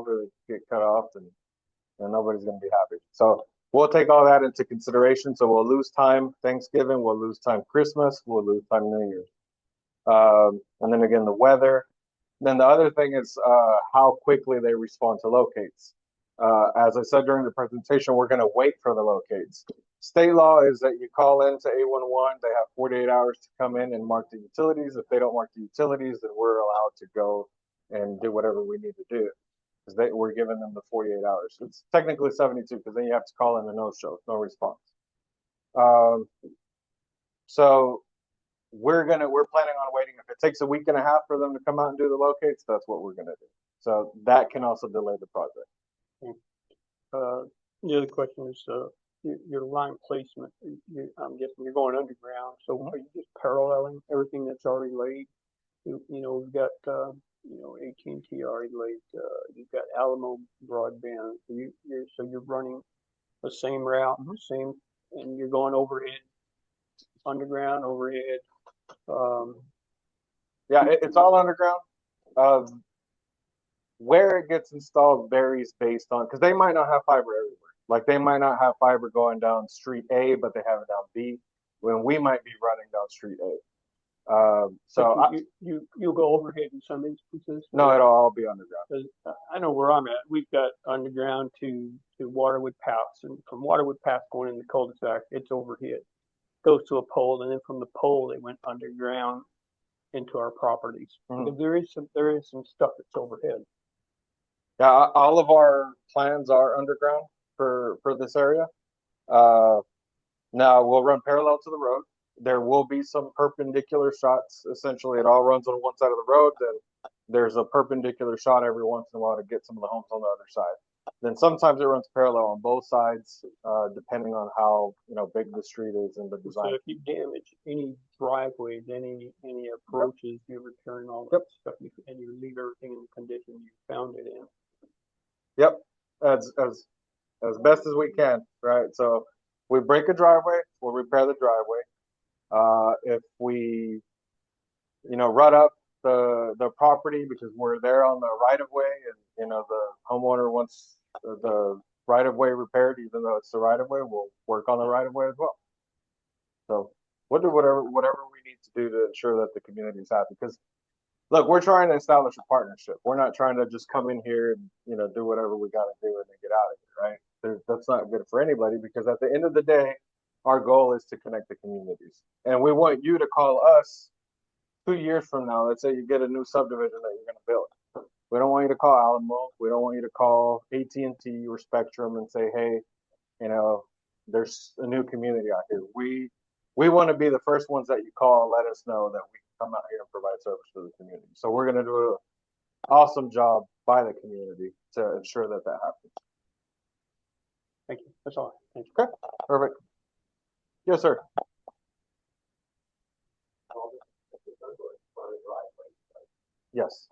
over, they get cut off, and nobody's going to be happy. So we'll take all that into consideration. So we'll lose time Thanksgiving, we'll lose time Christmas, we'll lose time New Year's. And then again, the weather. Then the other thing is how quickly they respond to locates. As I said during the presentation, we're going to wait for the locates. State law is that you call into 811, they have 48 hours to come in and mark the utilities. If they don't mark the utilities, then we're allowed to go and do whatever we need to do because we're giving them the 48 hours. It's technically 72 because then you have to call in a no-show, no response. So we're planning on waiting. If it takes a week and a half for them to come out and do the locates, that's what we're going to do. So that can also delay the project. The other question is your line placement. I'm guessing you're going underground, so are you just paralleling everything that's already laid? We've got AT&T already laid. You've got Alamo broadband. So you're running the same route, and you're going overhead, underground, overhead. Yeah, it's all underground. Where it gets installed varies based on, because they might not have fiber everywhere. Like they might not have fiber going down street A, but they have it down B. When we might be running down street A. So you'll go overhead in some instances. No, it'll all be underground. I know where I'm at. We've got underground to Waterwood Pass, and from Waterwood Pass going in the cul-de-sac, it's overhead. Goes to a pole, and then from the pole they went underground into our properties. There is some stuff that's overhead. Yeah, all of our plans are underground for this area. Now we'll run parallel to the road. There will be some perpendicular shots. Essentially, it all runs on one side of the road. Then there's a perpendicular shot every once in a while to get some of the homes on the other side. Then sometimes it runs parallel on both sides, depending on how big the street is and the design. So if you damage any driveways, any approaches, you return all that stuff, and you leave everything in the condition you found it in. Yep, as best as we can, right? So we break a driveway, we'll repair the driveway. If we, rut up the property because we're there on the right of way, and the homeowner wants the right of way repaired, even though it's the right of way, we'll work on the right of way as well. So we'll do whatever we need to do to ensure that the community is happy. Because look, we're trying to establish a partnership. We're not trying to just come in here and do whatever we got to do and then get out of here, right? That's not good for anybody, because at the end of the day, our goal is to connect the communities, and we want you to call us 2 years from now. Let's say you get a new subdivision that you're going to build. We don't want you to call Alamo. We don't want you to call AT&T or Spectrum and say, hey, there's a new community out here. We want to be the first ones that you call, let us know that we can come out here and provide service to the community. So we're going to do an awesome job by the community to ensure that happens. Thank you. That's all. Thank you. Okay, perfect. Yes, sir. Yes.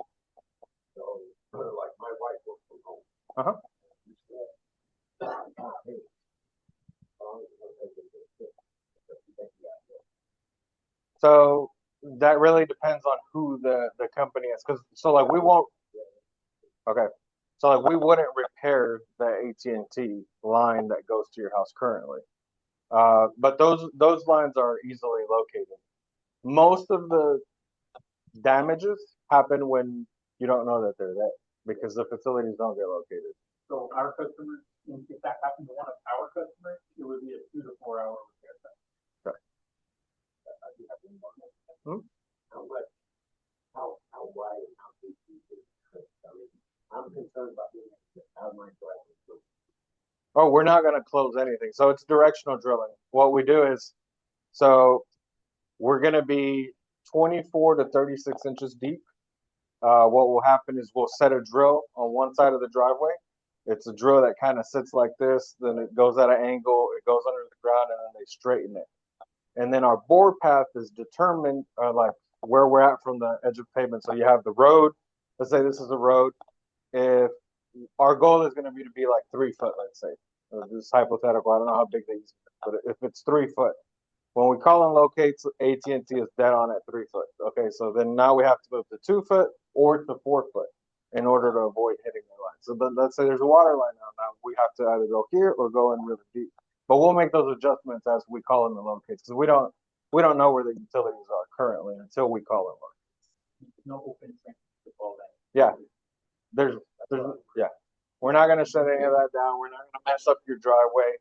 So, like my wife works from home. So that really depends on who the company is, because we won't. Okay, so we wouldn't repair the AT&T line that goes to your house currently, but those lines are easily located. Most of the damages happen when you don't know that they're there, because the facilities don't get located. So our customers, if that happened to one of our customers, it would be a 2 to 4 hour repair time. Okay. How wide and how deep is it? I'm concerned about being out of my driveway. Oh, we're not going to close anything. So it's directional drilling. What we do is, we're going to be 24 to 36 inches deep. What will happen is we'll set a drill on one side of the driveway. It's a drill that kind of sits like this, then it goes at an angle, it goes under the ground, and then they straighten it. And then our bore path is determined, like where we're at from the edge of pavement. So you have the road. Let's say this is a road. If our goal is going to be like 3 foot, let's say. This is hypothetical. I don't know how big they use it, but if it's 3 foot, when we call and locate, AT&T is dead on at 3 foot. Okay, so then now we have to move to 2 foot or to 4 foot in order to avoid hitting the line. So but let's say there's a water line now we have to either go here or go in really deep. But we'll make those adjustments as we call in the locates because we don't know where the utilities are currently until we call it locates. No open trench to all that. Yeah, there's yeah. We're not gonna shut any of that down. We're not gonna mess up your driveway.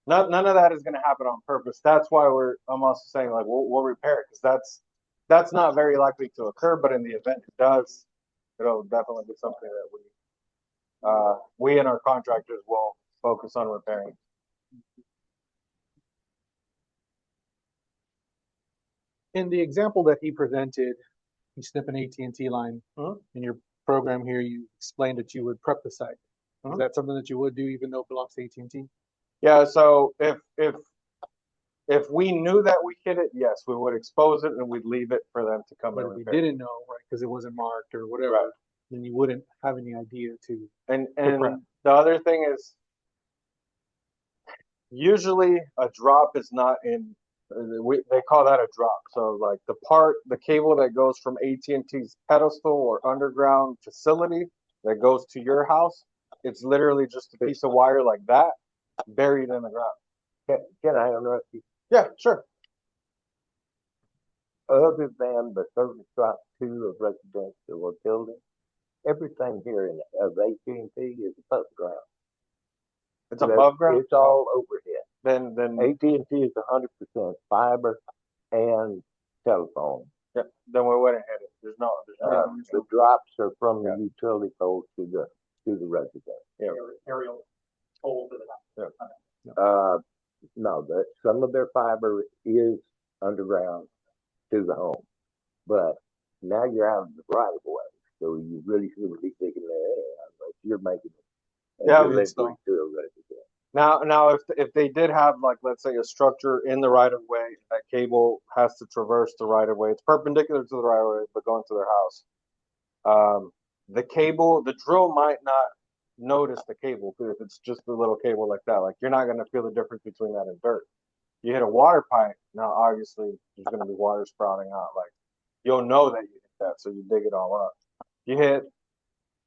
None of that is gonna happen on purpose. That's why I'm also saying like we'll repair it because that's not very likely to occur. But in the event it does, it'll definitely be something that we and our contractors will focus on repairing. In the example that he presented, you snip an AT&T line. Mhm. In your program here, you explained that you would prep the site. Is Mhm. that something that you would do even though it belongs to AT&T? Yeah. So if we knew that we hit it, yes, we would expose it and we'd leave it for them to come But and if we repair. didn't know, right, because it wasn't marked or whatever, Right. then you wouldn't have any idea to. And prep. the other thing is usually a drop is not in they call that a drop. So like the cable that goes from AT&T's pedestal or underground facility that goes to your house, it's literally just a piece of wire like that buried in the ground. Can I interrupt you? Yeah, sure. Other than the service drop two of residential or building, everything here of AT&T is above ground. It's above ground. It's all overhead. Then AT&T is 100% fiber and telephone. yeah, then we wouldn't hit it. There's no The drops are from the utility pole to the resident. yeah. Aerial pole to the house. No, some of their fiber is underground to the home, but now you're out of the right of way, so you really shouldn't be sticking there unless you're making it. Yeah, delivery so- to a resident. Now, if they did have like let's say a structure in the right of way, that cable has to traverse the right of way. It's perpendicular to the right of way, but going to their house. The drill might not notice the cable if it's just a little cable like that. Like you're not gonna feel the difference between that and dirt. You hit a water pipe, now obviously there's gonna be water sprouting out. Like you'll know that you hit that, so you dig it all up. You hit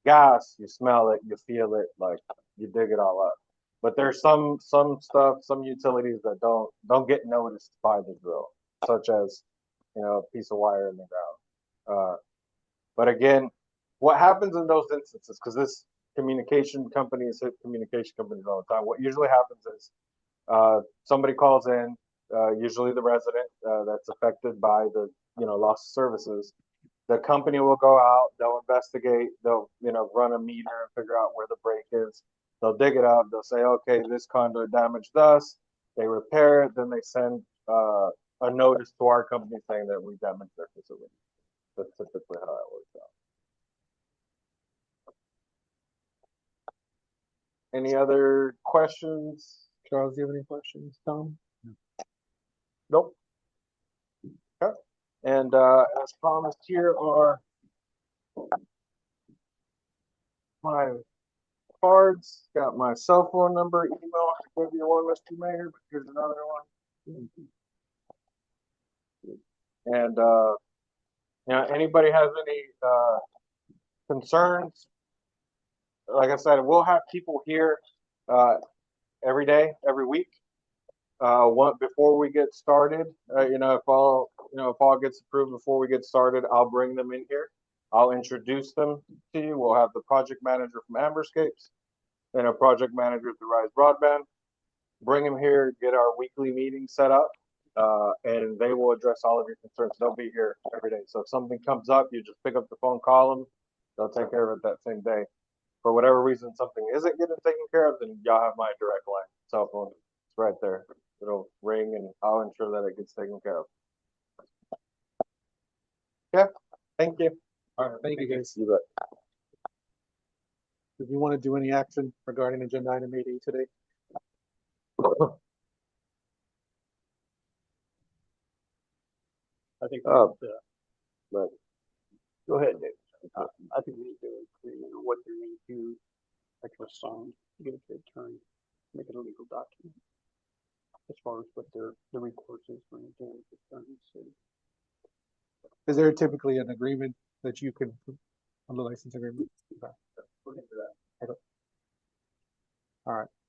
gas, you smell it, you feel it, like you dig it all up. But there's some stuff, some utilities that don't get noticed by the drill, such as a piece of wire in the ground. But again, what happens in those instances, because this communication companies hit communication companies all the time, what usually happens is somebody calls in, usually the resident that's affected by the loss of services. The company will go out, they'll investigate, they'll run a meter and figure out where the break is. They'll dig it out, they'll say, okay, this conduit damaged us. They repair it, then they send a notice to our company saying that we damaged their facility. That's typically how that works out. Any other questions? Charles, do you have any questions? Tom? Nope. Okay. And as promised, here are my cards. Got my cell phone number, email. I gave you one, Mr. Mayor, but here's another one. And anybody has any concerns? Like I said, we'll have people here every day, every week. Before we get started, if all gets approved before we get started, I'll bring them in here. I'll introduce them to you. We'll have the project manager from Amberscapes and a project manager through Rise Broadband. Bring them here, get our weekly meeting set up, and they will address all of your concerns. They'll be here every day. So if something comes up, you just pick up the phone, call them. They'll take care of it that same day. For whatever reason, something isn't getting taken care of, then y'all have my direct line, cell phone. It's right there. It'll ring, and I'll ensure that it gets taken care of. Yeah, thank you. All right, thank you guys. You bet. Do you want to do any action regarding agenda item 8A today? I think, But go ahead, Dave. I think we need to agree on what they're going to do, like a sign, get it to the attorney, make it a legal document. As far as what the recourse is when you're doing the attorney city. Is there typically an agreement that you can, on the license agreement? We'll get to that.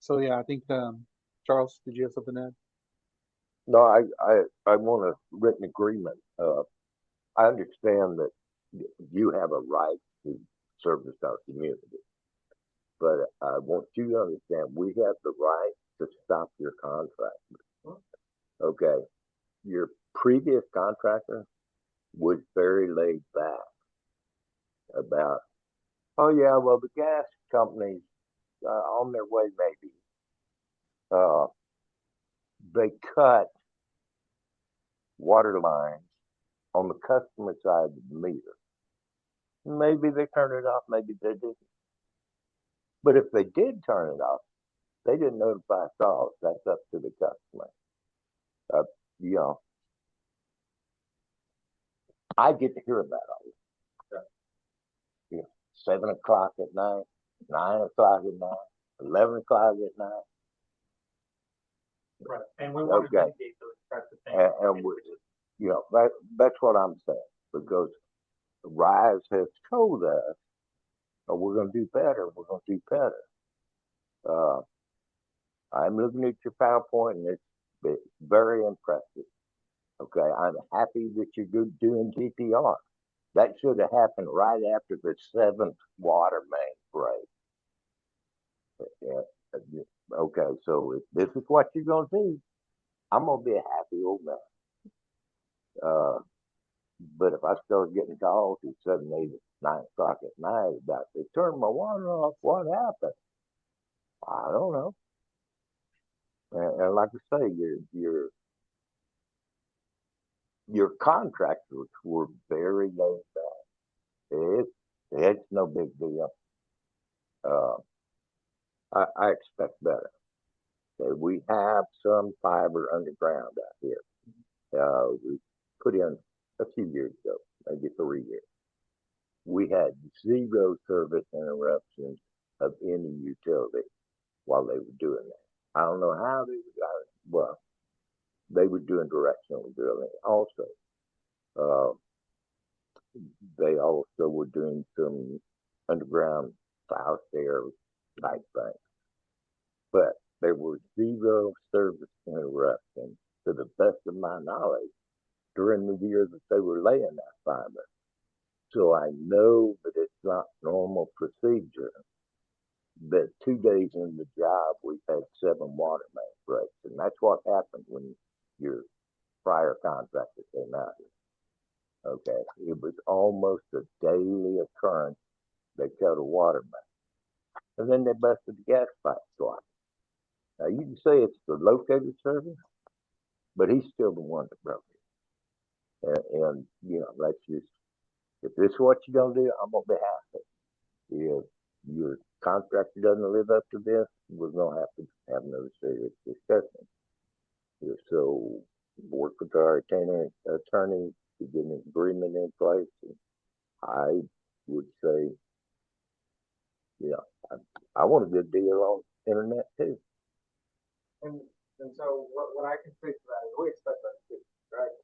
So yeah, I think, Charles, did you have something to add? No, I want a written agreement. I understand that you have a right to service our community, but I want you to understand we have the right to stop your contract. Okay, your previous contractor was very laid back about, oh yeah, well the gas companies on their way maybe. Uh, they cut water lines on the customer side of the meter. Maybe they turned it off, maybe they didn't. But if they did turn it off, they didn't notify us all. That's up to the customer. Uh, you know, I get to hear about all this. You know, 7 o'clock at night, 9 o'clock at night, 11 o'clock at night. Right, and we want to Okay. mitigate those types of things. And we, that's what I'm saying, because Rise has told us, oh, we're going to do better. We're going to do better. I'm looking at your PowerPoint, and it's very impressive. Okay, I'm happy that you're doing GPR. That should have happened right after the 7th water main break. Okay, so if this is what you're going to do, I'm going to be a happy old man. But if I start getting calls at 7, 8, 9 o'clock at night about they turned my water off, what happened? I don't know. And like I say, your contractors were very laid back. It's no big deal. I expect better. Okay, we have some fiber underground out here. We put in a few years ago, maybe 3 years. We had 0 service interruptions of any utility while they were doing that. I don't know how they got it. Well, they were doing directional drilling also. They also were doing some underground file share type things. But there were 0 service interruptions, to the best of my knowledge, during the years that they were laying that fiber. So I know that it's not normal procedure that 2 days into the job we've had 7 water main breaks. And that's what happened when your prior contractor came out here. Okay. It was almost a daily occurrence. They cut a water main. And then they busted the gas pipe twice. Now you can say it's the locator service, but he's still the one that broke it. And that's just, if this is what you're gonna do, I'm gonna be happy. If your contractor doesn't live up to this, we're gonna have to have another serious discussion. So work with our attorney to get an agreement in place. And I would say, I want a good deal on internet too. And so what I can speak to that is we expect that too, right?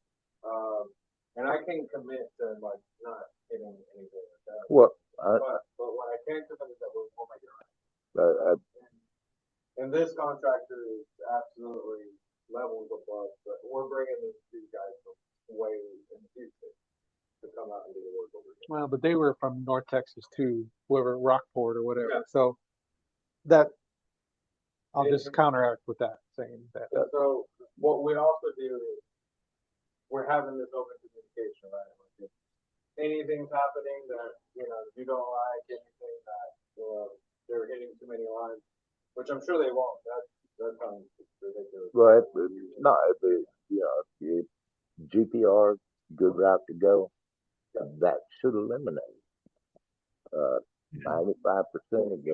And I can commit to like not hitting anything like that. Well, but what I can commit is that we'll make it right. And this contractor is absolutely levels above, but we're bringing these guys way in the future to come out and do the work over here. Well, but they were from North Texas too, whoever, Rockport or whatever. Yeah. So that, I'll just counteract with that, saying that. So what we also do is we're having this open communication, right? Like if anything's happening that, you don't like, anything that, they're hitting too many lines, which I'm sure they won't. That sounds ridiculous. Well, no, if GPR, good route to go, that should eliminate 95% of the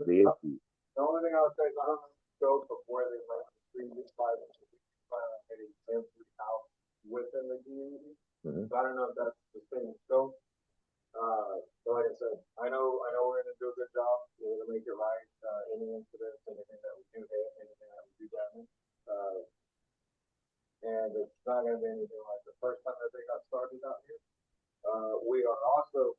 issue. The only thing I would say is I don't know the scope of where they let the previous fiber hitting every house within the community. Mhm. So I don't know if that's the same scope. But like I said, I know we're gonna do a good job. We're gonna make it right. Any incidents, anything that we do hit, anything that we do damage. And it's not gonna be anything like the first time that they got started out here. We are also,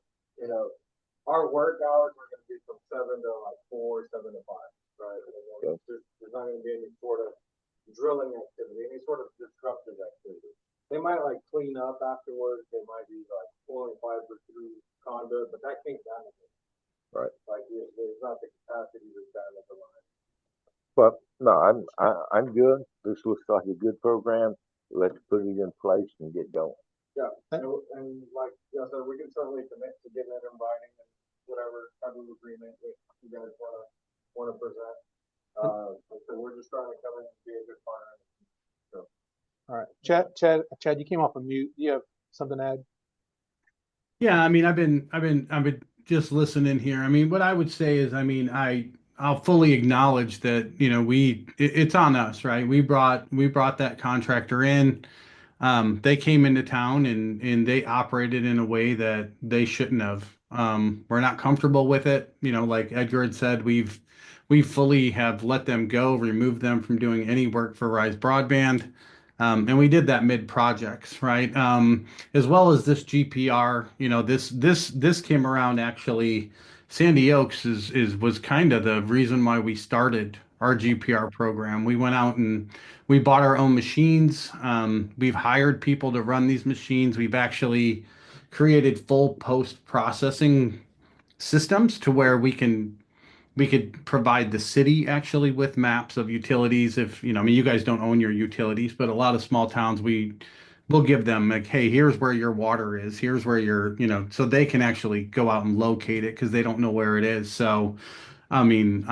our work hours are gonna be from 7 to like 4, 7 to 5, right? Okay. There's not gonna be any sort of drilling activity, any sort of disruptive activity. They might like clean up afterwards, they might be like pulling fiber through conduit, but that can't damage it. Right. Like, there's not the capacity to damage the line. But no, I'm good. This looks like a good program. Let's put it in place and get going. Yeah, and like, yeah, so we can certainly commit to getting it in writing and whatever type of agreement that you guys wanna present. So we're just trying to come in and be a good partner. All right, Chad, you came off of mute. You have something to add? Yeah, I mean, I've been just listening here. I mean, what I would say is, I mean, I'll fully acknowledge that, you know, it's on us, right? We brought that contractor in. They came into town and they operated in a way that they shouldn't have. We're not comfortable with it. You know, like Edgar had said, we fully have let them go, removed them from doing any work for Rise Broadband. And we did that mid-projects, right? As well as this GPR, you know, this came around actually. Sandy Oaks was kind of the reason why we started our GPR program. We went out and we bought our own machines. We've hired people to run these machines. We've actually created full post-processing systems to where we could provide the city actually with maps of utilities. If, you know, I mean, you guys don't own your utilities, but a lot of small towns, we'll give them like, hey, here's where your water is. Here's where your, you know, so they can actually go out and locate it because they don't know where it is. So, I mean,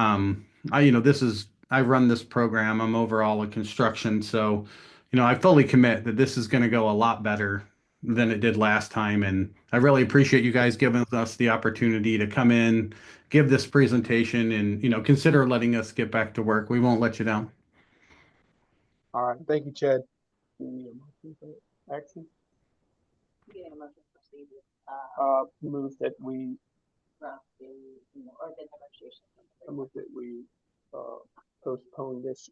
you know, I run this program. I'm overall a construction. So, you know, I fully commit that this is going to go a lot better than it did last time. And I really appreciate you guys giving us the opportunity to come in, give this presentation, and, you know, consider letting us get back to work. We won't let you down. All right, thank you, Chad. We need a motion for action. Yeah, motion to proceed with, Move that we, drafting, or the negotiation. I move that we, postpone this,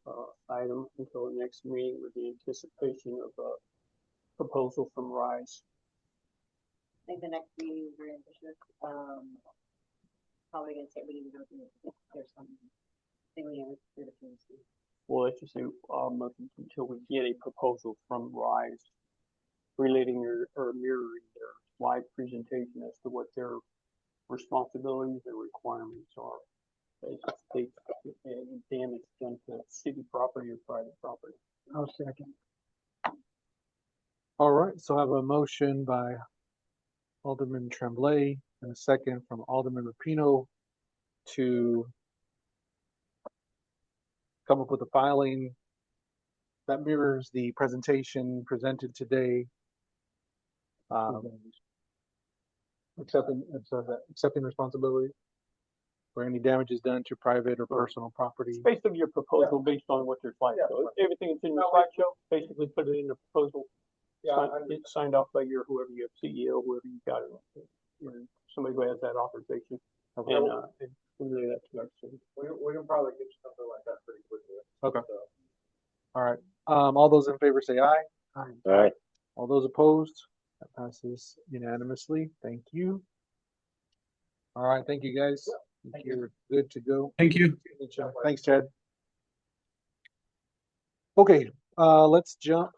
item until the next meeting with the anticipation of a proposal from Rise. I think the next meeting is very ambitious, probably gonna say we need to go through, if there's something we have to do the PNC. Well, let's just say, motion until we get a proposal from Rise relating or mirroring their slide presentation as to what their responsibilities and requirements are. They any damage done to city property or private property. I'll second. All right, so I have a motion by Alderman Tremblay and a second from Alderman Rapino to come up with a filing that mirrors the presentation presented today. Accepting responsibility for any damages done to private or personal property. It's based on your proposal, based on what your slideshow. Everything that's in your slideshow, basically put it in the proposal. It's signed off by whoever you have, CEO, whoever you got it, somebody who has that authorization. Okay. And relay that to our city. We can probably get you something like that pretty quickly. Okay. So, All right. All those in favor say aye. All right. All those opposed? That passes unanimously. Thank you. All right, thank you guys. You're good to go. Thank you. Thanks, Chad. Okay, let's jump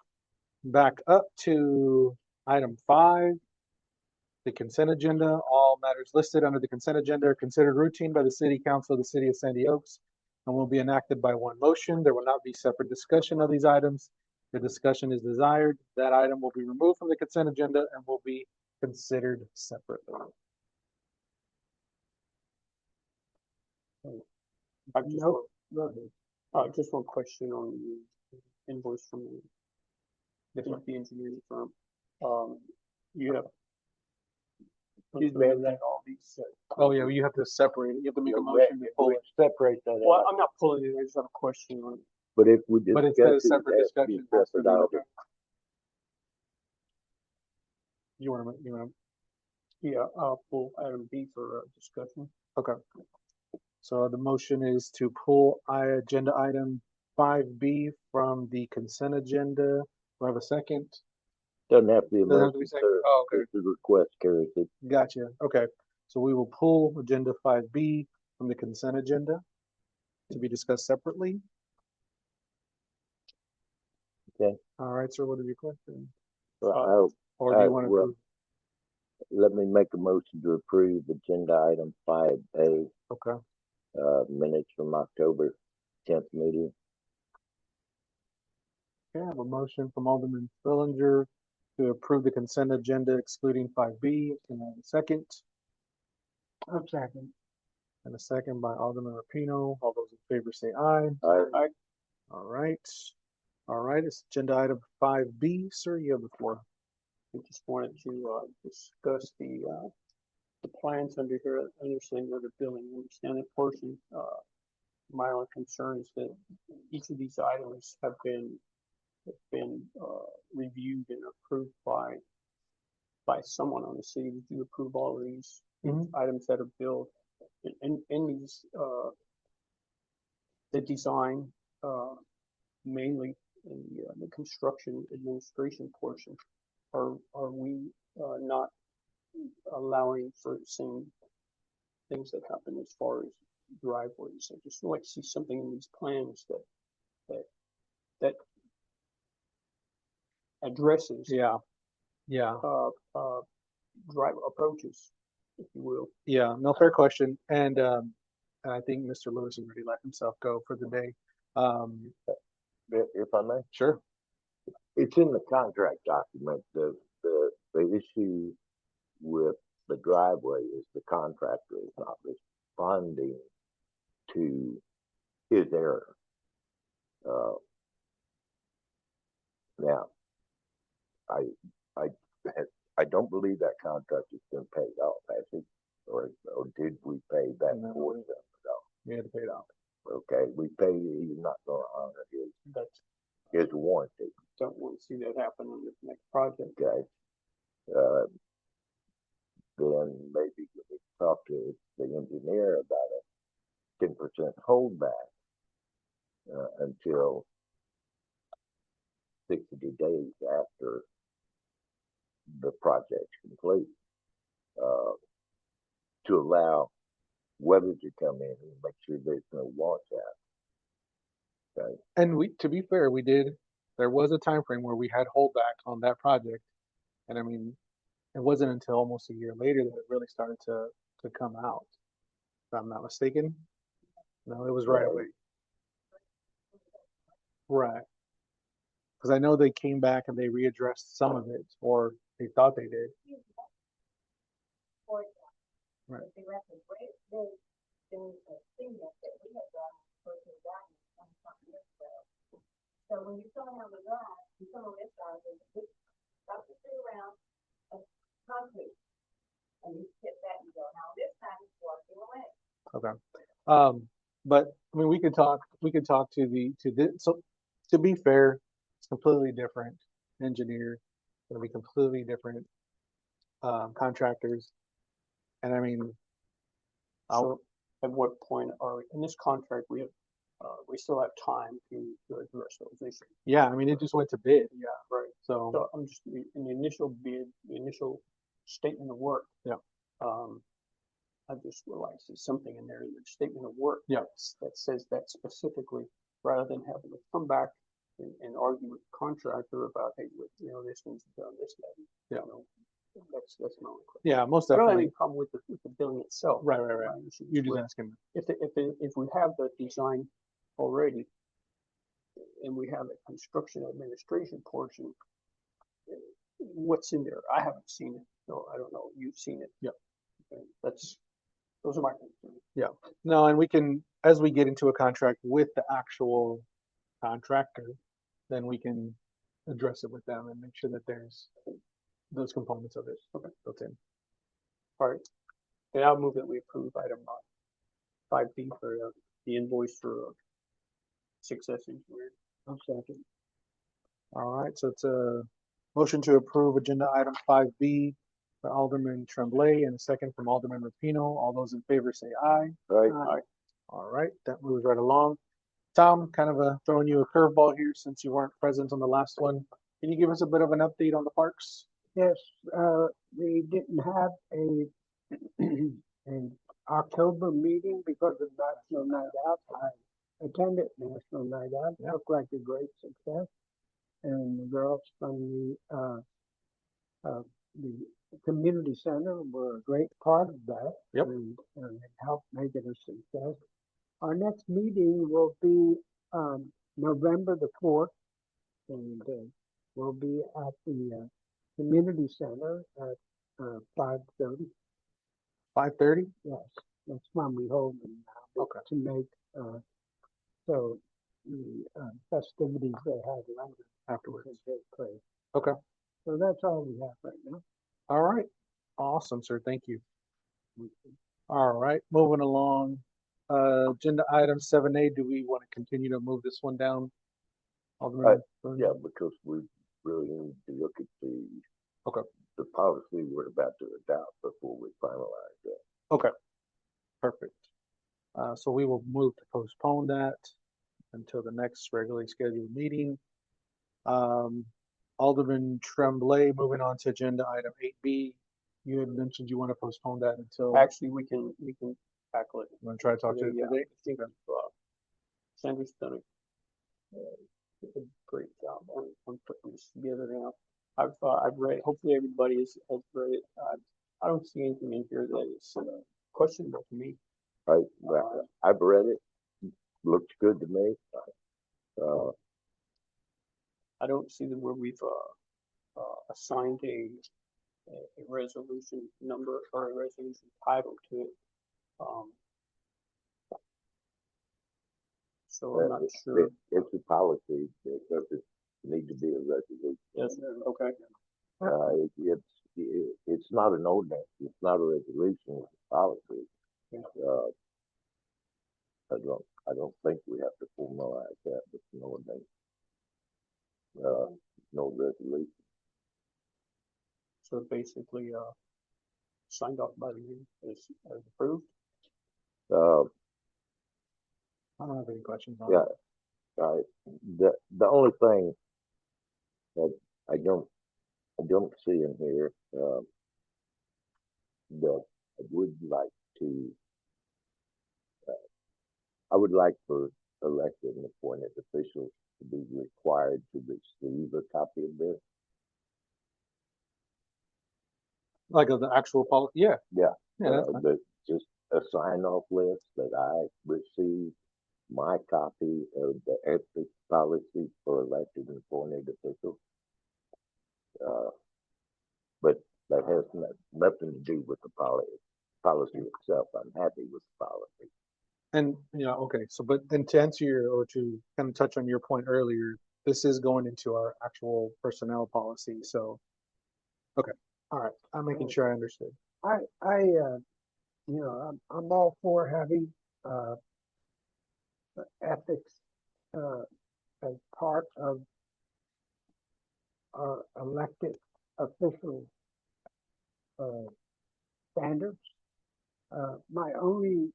back up to item 5, the consent agenda. All matters listed under the consent agenda are considered routine by the City Council of the City of Sandy Oaks and will be enacted by one motion. There will not be separate discussion of these items. The discussion is desired. That item will be removed from the consent agenda and will be considered separately. Just one question on the invoice from the engineering firm. You have. These men that all these. Oh yeah, well, you have to separate it. You have to make a motion to pull it. Separate that Well, out. I'm not pulling it. I just have a question on. But if we But discuss it's a it, separate it has to be discussion. It has to separate be, out. okay. You want to, Yeah, pull item B for discussion. okay. So the motion is to pull agenda item 5B from the consent agenda. Do I have a second? Doesn't have to be a Doesn't have to be motion, second. sir. Oh, okay. If the request carries it. Gotcha. Okay. So we will pull agenda 5B from the consent agenda. to be discussed separately? Okay. All right, sir, what is your question? Well, Or do you want well, to? let me make a motion to approve agenda item 5A, Okay, minutes from October 10th meeting. okay, I have a motion from Alderman Fillinger to approve the consent agenda excluding 5B. Can I have a second? I'm second. And a second by Alderman Rapino. All those in favor say aye. Aye. All right. All right, it's agenda item 5B. Sir, you have the floor. I just wanted to discuss the plans under here, understanding of the building, understand the portion. My only concern is that each of these items have been reviewed and approved by someone on the city. Did you approve all of these items that are billed? In these, the design, mainly in the construction administration portion, are we not allowing for the same things that happen as far as driveways? I just like to see something in these plans that addresses Yeah, drive approaches, if you will. yeah, no, fair question. And I think Mr. Lewis has already let himself go for the day. If I may, Sure. it's in the contract document. The issue with the driveway is the contractor is not responding to his error. Now, I don't believe that contract has been paid off, has it? Or did we pay that No. portion of it off? We had to pay it off. Okay, we paid it. He's not going to honor That's, his warranty. don't want to see that happen on this next project. Okay. Then maybe we could talk to the engineer about a 10% holdback until 60 days after the project's complete, to allow weather to come in and make sure there's no washout. Okay. And to be fair, there was a time frame where we had holdback on that project. And I mean, it wasn't until almost a year later that it really started to come out. If I'm not mistaken. No, it was right away. Right. Because I know they came back and they readdressed some of it, or they thought they did. Right. So when you're filling out the drive, you fill on this side, stop the thing around concrete. And you hit that and go, now this time it's washing away. Okay. But I mean, we could talk so to be fair, it's completely different engineer, gonna be completely different contractors. And I mean, So at what point in this contract, we still have time to address those issues. yeah, I mean, it just went to bid. Yeah. Right. So, So I'm just, in the initial bid, the initial statement of work. Yeah. I just realized there's something in there in the statement of work. Yeah. That says that specifically, rather than having to come back and argue with the contractor about, hey, this needs to be done, this, that. Yeah. That's my only question. yeah, most I don't have definitely. any problem with the billing itself. Right. You're just But asking. if we have the design already, and we have a construction administration portion, what's in there? I haven't seen it, so I don't know. You've seen it. Yep. Okay, those are my concerns. No, and we can, as we get into a contract with the actual contractor, then we can address it with them and make sure that there's those components of it built in. All right. And I'll move that we approve item 5B for the invoice for Success Engineering. Okay. All right, so it's a motion to approve agenda item 5B by Alderman Tremblay and a second from Alderman Rapino. All those in favor say aye. Right. Aye. All right, that moves right along. Tom, kind of throwing you a curveball here since you weren't present on the last one. Can you give us a bit of an update on the parks? Yes, we didn't have an October meeting because of National Night Out. I attended National Night Out. It looked like a great success. And the girls from the community center were a great part of that. Yep. And it helped make it a success. Our next meeting will be November the 4th, and we'll be at the community center at 5:30. 5:30? Yes, that's when we hold them now. Okay. To make so the festivities they have later Afterwards. can take place. Okay. So that's all we have right now. All right. Awesome, sir. Thank you. All right, moving along. Agenda item 7A, do we want to continue to move this one down? Alderman Burns? Yeah, because we really need to look at Okay. the policy we're about to adopt before we finalize that. Okay, perfect. So we will move to postpone that until the next regularly scheduled meeting. Alderman Tremblay, moving on to agenda item 8B. You had mentioned you want to postpone that until, Actually, we can tackle it. you want to try to talk to it Yeah, today? I think Sandra's done a great job on putting this together now. I've read, hopefully everybody has read it. I don't see anything in here that is questionable to me. Right, well, I've read it, looks good to me. I don't see where we've assigned a resolution number or a resolution title to it. So I'm not sure. It's a policy, it doesn't need to be a resolution. Yes, okay. It's not an ordinance, it's not a resolution, it's a policy. I don't think we have to formalize that with an ordinance. No resolution. So basically, signed off by the union as approved. Uh, I don't have any questions on yeah, it. right. The only thing that I don't see in here, that I would like to, I would like for elected and appointed officials to be required to receive a copy of this. Like of the actual policy? Yeah. Yeah. Yeah, that's fine. But just a sign-off list that I received my copy of the ethics policy for elected and appointed officials. But that has nothing to do with the policy itself. I'm happy with the policy. And, yeah, okay, so, but then to answer or to kind of touch on your point earlier, this is going into our actual personnel policy, so, okay, all right, I'm making sure I understood. I'm all for having ethics as part of our elected official standards. My only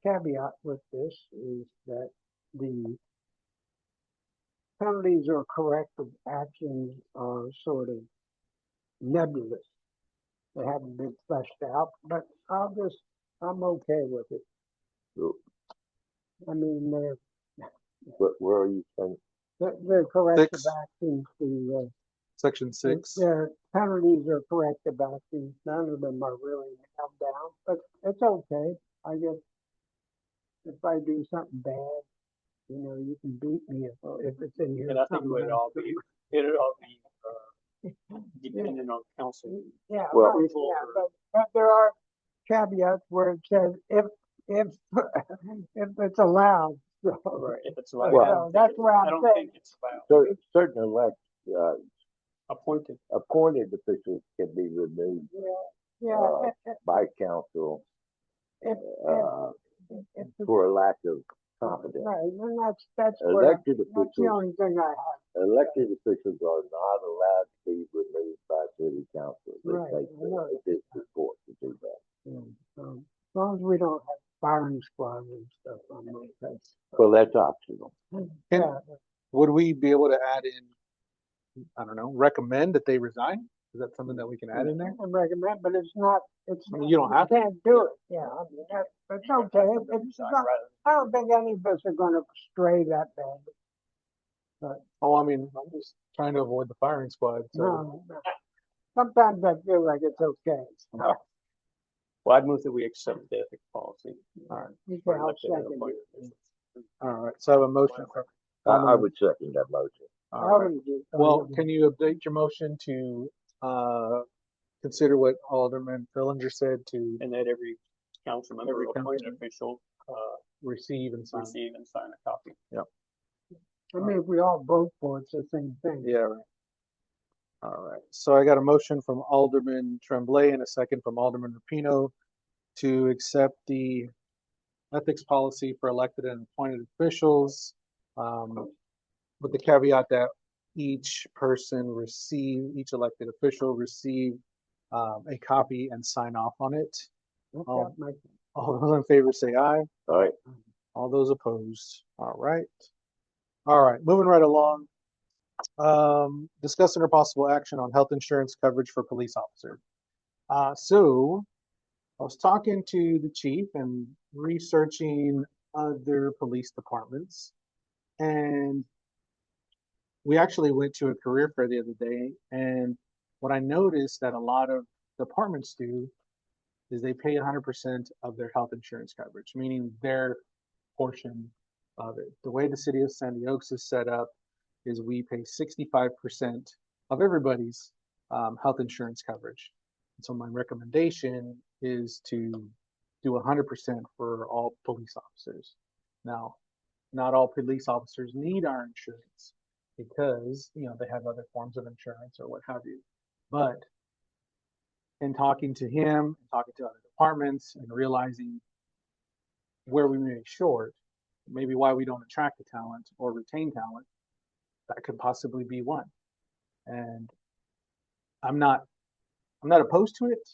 caveat with this is that the penalties or corrective actions are sort of nebulous. They haven't been fleshed out, but I'm okay with it. So, I mean, where are you saying? they're corrective 6. actions to Section 6. their penalties or corrective actions. None of them are really held down, but it's okay. I guess if I do something bad, you can beat me if it's in here. And I think it'd all be dependent on council. Yeah, Well- right, yeah, but there are caveats where it says if if it's allowed. So, Right, if it's allowed. Well- I don't that's think where I'm I don't saying. think it's allowed. Certain Appointed. appointed officials can be removed Yeah, by council if, if the, for a lack of competence. right, and that's where, Elected that's the officials, only thing I have. elected officials are not allowed to be removed by city council. Right, They I take know. the district court to do that. As long as we don't have firing squads and stuff on those things. Well, that's optional. Yeah, Would we be able to add in, I don't know, recommend that they resign? Is that something that we can add in there? I recommend, but it's not, it's. I mean, you don't have to. Can't do it, yeah, I mean, it's okay, it's not, I don't think any of us are gonna stray that bad. Oh, I mean, I'm just trying to avoid the firing squad, so. No. Sometimes I feel like it's okay. Well, I'd move that we accept the ethics policy. All right. Okay, for I'll elected and second appointed it. officials. All right, so I have a motion from. I would second that motion. I All right. already did. Well, can you update your motion to, consider what Alderman Fillinger said to And that every council member Every or appointed council- official, receive and sign? receive and sign a copy. I mean, if we all vote for it, it's the same thing. Yeah, right. All right, so I got a motion from Alderman Tremblay and a second from Alderman Rapino to accept the ethics policy for elected and appointed officials, with the caveat that each elected official receive, a copy and sign off on it. That's Oh. got my- All those in favor say aye. All right, All those opposed. All right. All right, moving right along. Discussing or possible action on health insurance coverage for police officers. So I was talking to the chief and researching other police departments. And we actually went to a career fair the other day. And what I noticed that a lot of departments do is they pay 100% of their health insurance coverage, meaning their portion of it. The way the city of Sandy Oaks is set up is we pay 65% of everybody's health insurance coverage. And so my recommendation is to do 100% for all police officers. Now, not all police officers need our insurance because, they have other forms of insurance or what have you. But in talking to him, and talking to other departments and realizing where we may be short, maybe why we don't attract the talent or retain talent, that could possibly be one. And I'm not opposed to it,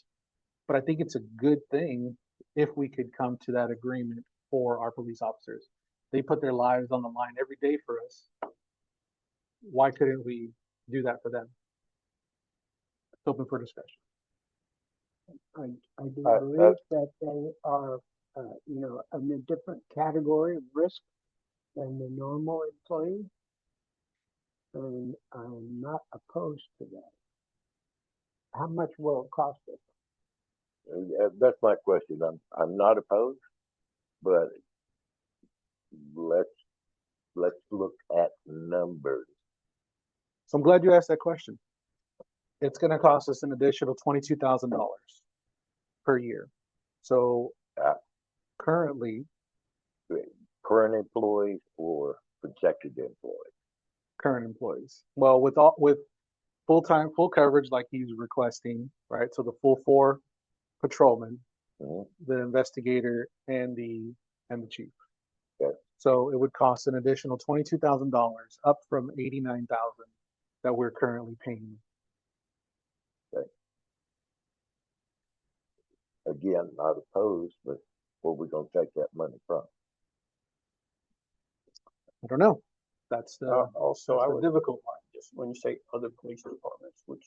but I think it's a good thing if we could come to that agreement for our police officers. They put their lives on the line every day for us. Why couldn't we do that for them? It's open for discussion. I do Uh, believe that they are, in a different category of risk than the normal employee. And I'm not opposed to that. How much will it cost us? that's my question. I'm not opposed, but let's look at numbers. So I'm glad you asked that question. It's going to cost us an additional $22,000 per year. So currently, Current employees or projected employees? current employees. Well, with full coverage like he's requesting, right? So the full 4 patrolmen, Mhm. the investigator, and the chief. Okay. So it would cost an additional $22,000 up from $89,000 that we're currently paying. Again, not opposed, but where we gonna take that money from? I don't know. That's the Also, that's I the would, difficult part. just when you say other police departments, what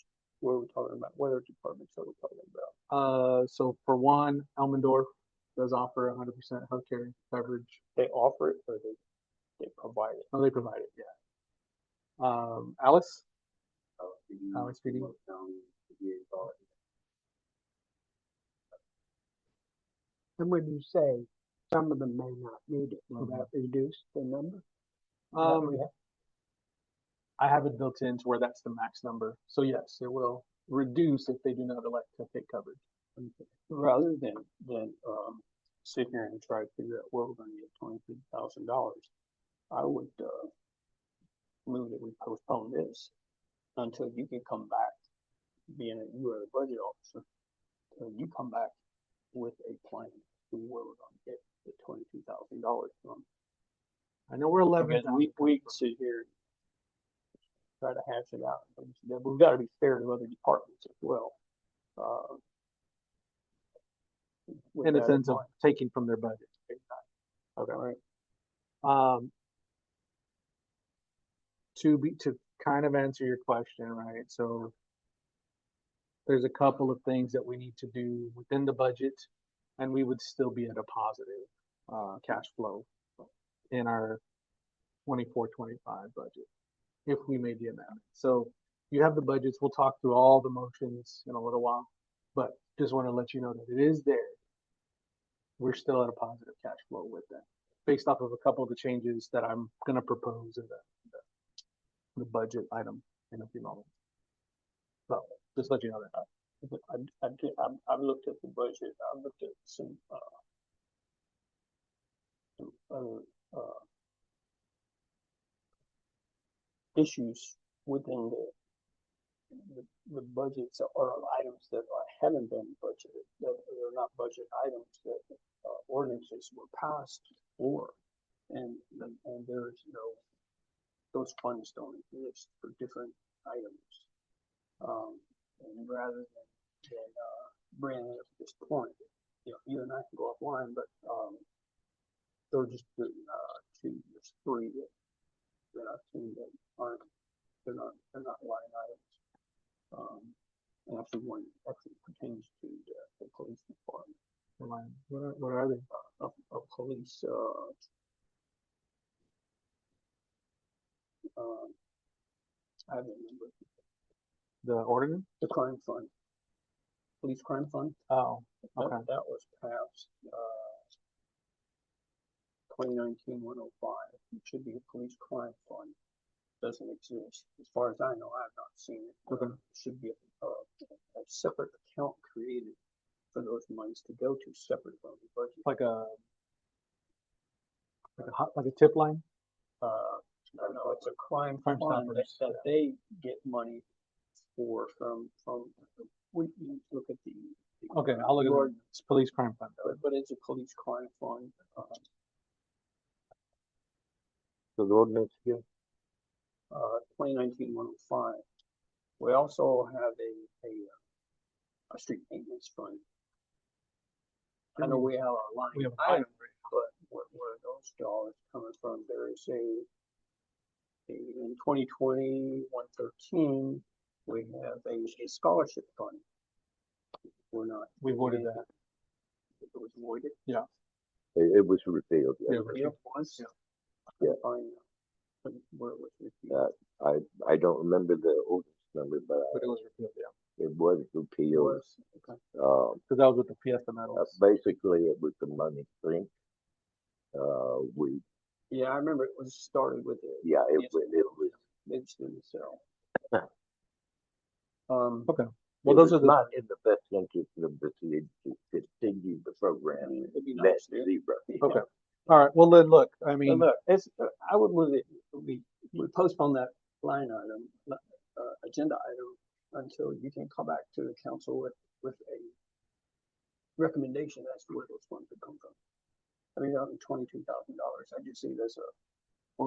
are we talking about? What other departments are we talking about? So for one, Elmendorf does offer 100% healthcare coverage. They offer it or they provide it? Oh, they provide it, yeah. Alice? Alice PD? And when you say some of them may not need it, will that reduce the number? that we have? I have it built in to where that's the max number. So yes, it will reduce if they do not elect to take coverage. Rather than sit here and try to figure out where we're gonna get $23,000, I would move that we postpone this until you can come back, being that you are the budget officer, until you come back with a plan to where we're gonna get the $22,000 from. I know we're 11. Because we can sit here and try to hash it out, but we've gotta be fair to other departments as well. With in the that sense of mind. taking from their budget. Okay, right. To kind of answer your question, right? So there's a couple of things that we need to do within the budget, and we would still be at a positive cash flow in our 24-25 budget if we made the amendment. So you have the budgets. We'll talk through all the motions in a little while, but just want to let you know that it is there. We're still at a positive cash flow with that, based off of a couple of the changes that I'm going to propose in the budget item in a few moments. So just let you know that. I've looked at the budget, I've looked at some other, issues within the budgets or items that haven't been budgeted, that are not budget items that ordinances were passed for, and there's those funds don't exist for different items. And rather than bringing it up at this point, you and I can go offline, but there are just two, there's three that I've seen that aren't, they're not line items. And actually one actually pertains to the police department. What are they? A police, I haven't remembered. The ordinance? The crime fund, police crime fund. Oh, okay. That was passed, 2019-105. It should be a police crime fund. Doesn't exist. As far as I know, I have not seen it. Okay. It should be a separate account created for those monies to go to separate from the budget. Like a tip line? No, it's a crime Crime fund Stoppers. that they get money for from, we look at the. Okay, I'll look at ordinance, it's police crime fund. but it's a police crime fund. So the ordinance here, 2019-105. We also have a street maintenance fund. I know we have our line We have a item, line. but where are those dollars coming from? There is in 2020-113, we have a scholarship fund. We're not. We voted that. It was voided. it was repealed. Yeah, It was. Yeah. Fine. Where it was repealed. I don't remember the ordinance number, but But it was repealed, yeah. it was It repealed. was. Okay. Because that was with the Fiesta medals. Basically, it was the money thing. We, Yeah, I remember it was started with it. yeah, it was. It's in the cell. Okay. Well, Well, those are the, not in the best interest of the city to continue the program. It'd be Net nice, yeah. zero. okay. All right. Well, then look, I But mean, look, it's, I would move it, we postpone that line item, agenda item, until you can come back to the council with a recommendation as to where those funds would come from. I mean, $22,000, I just see this, I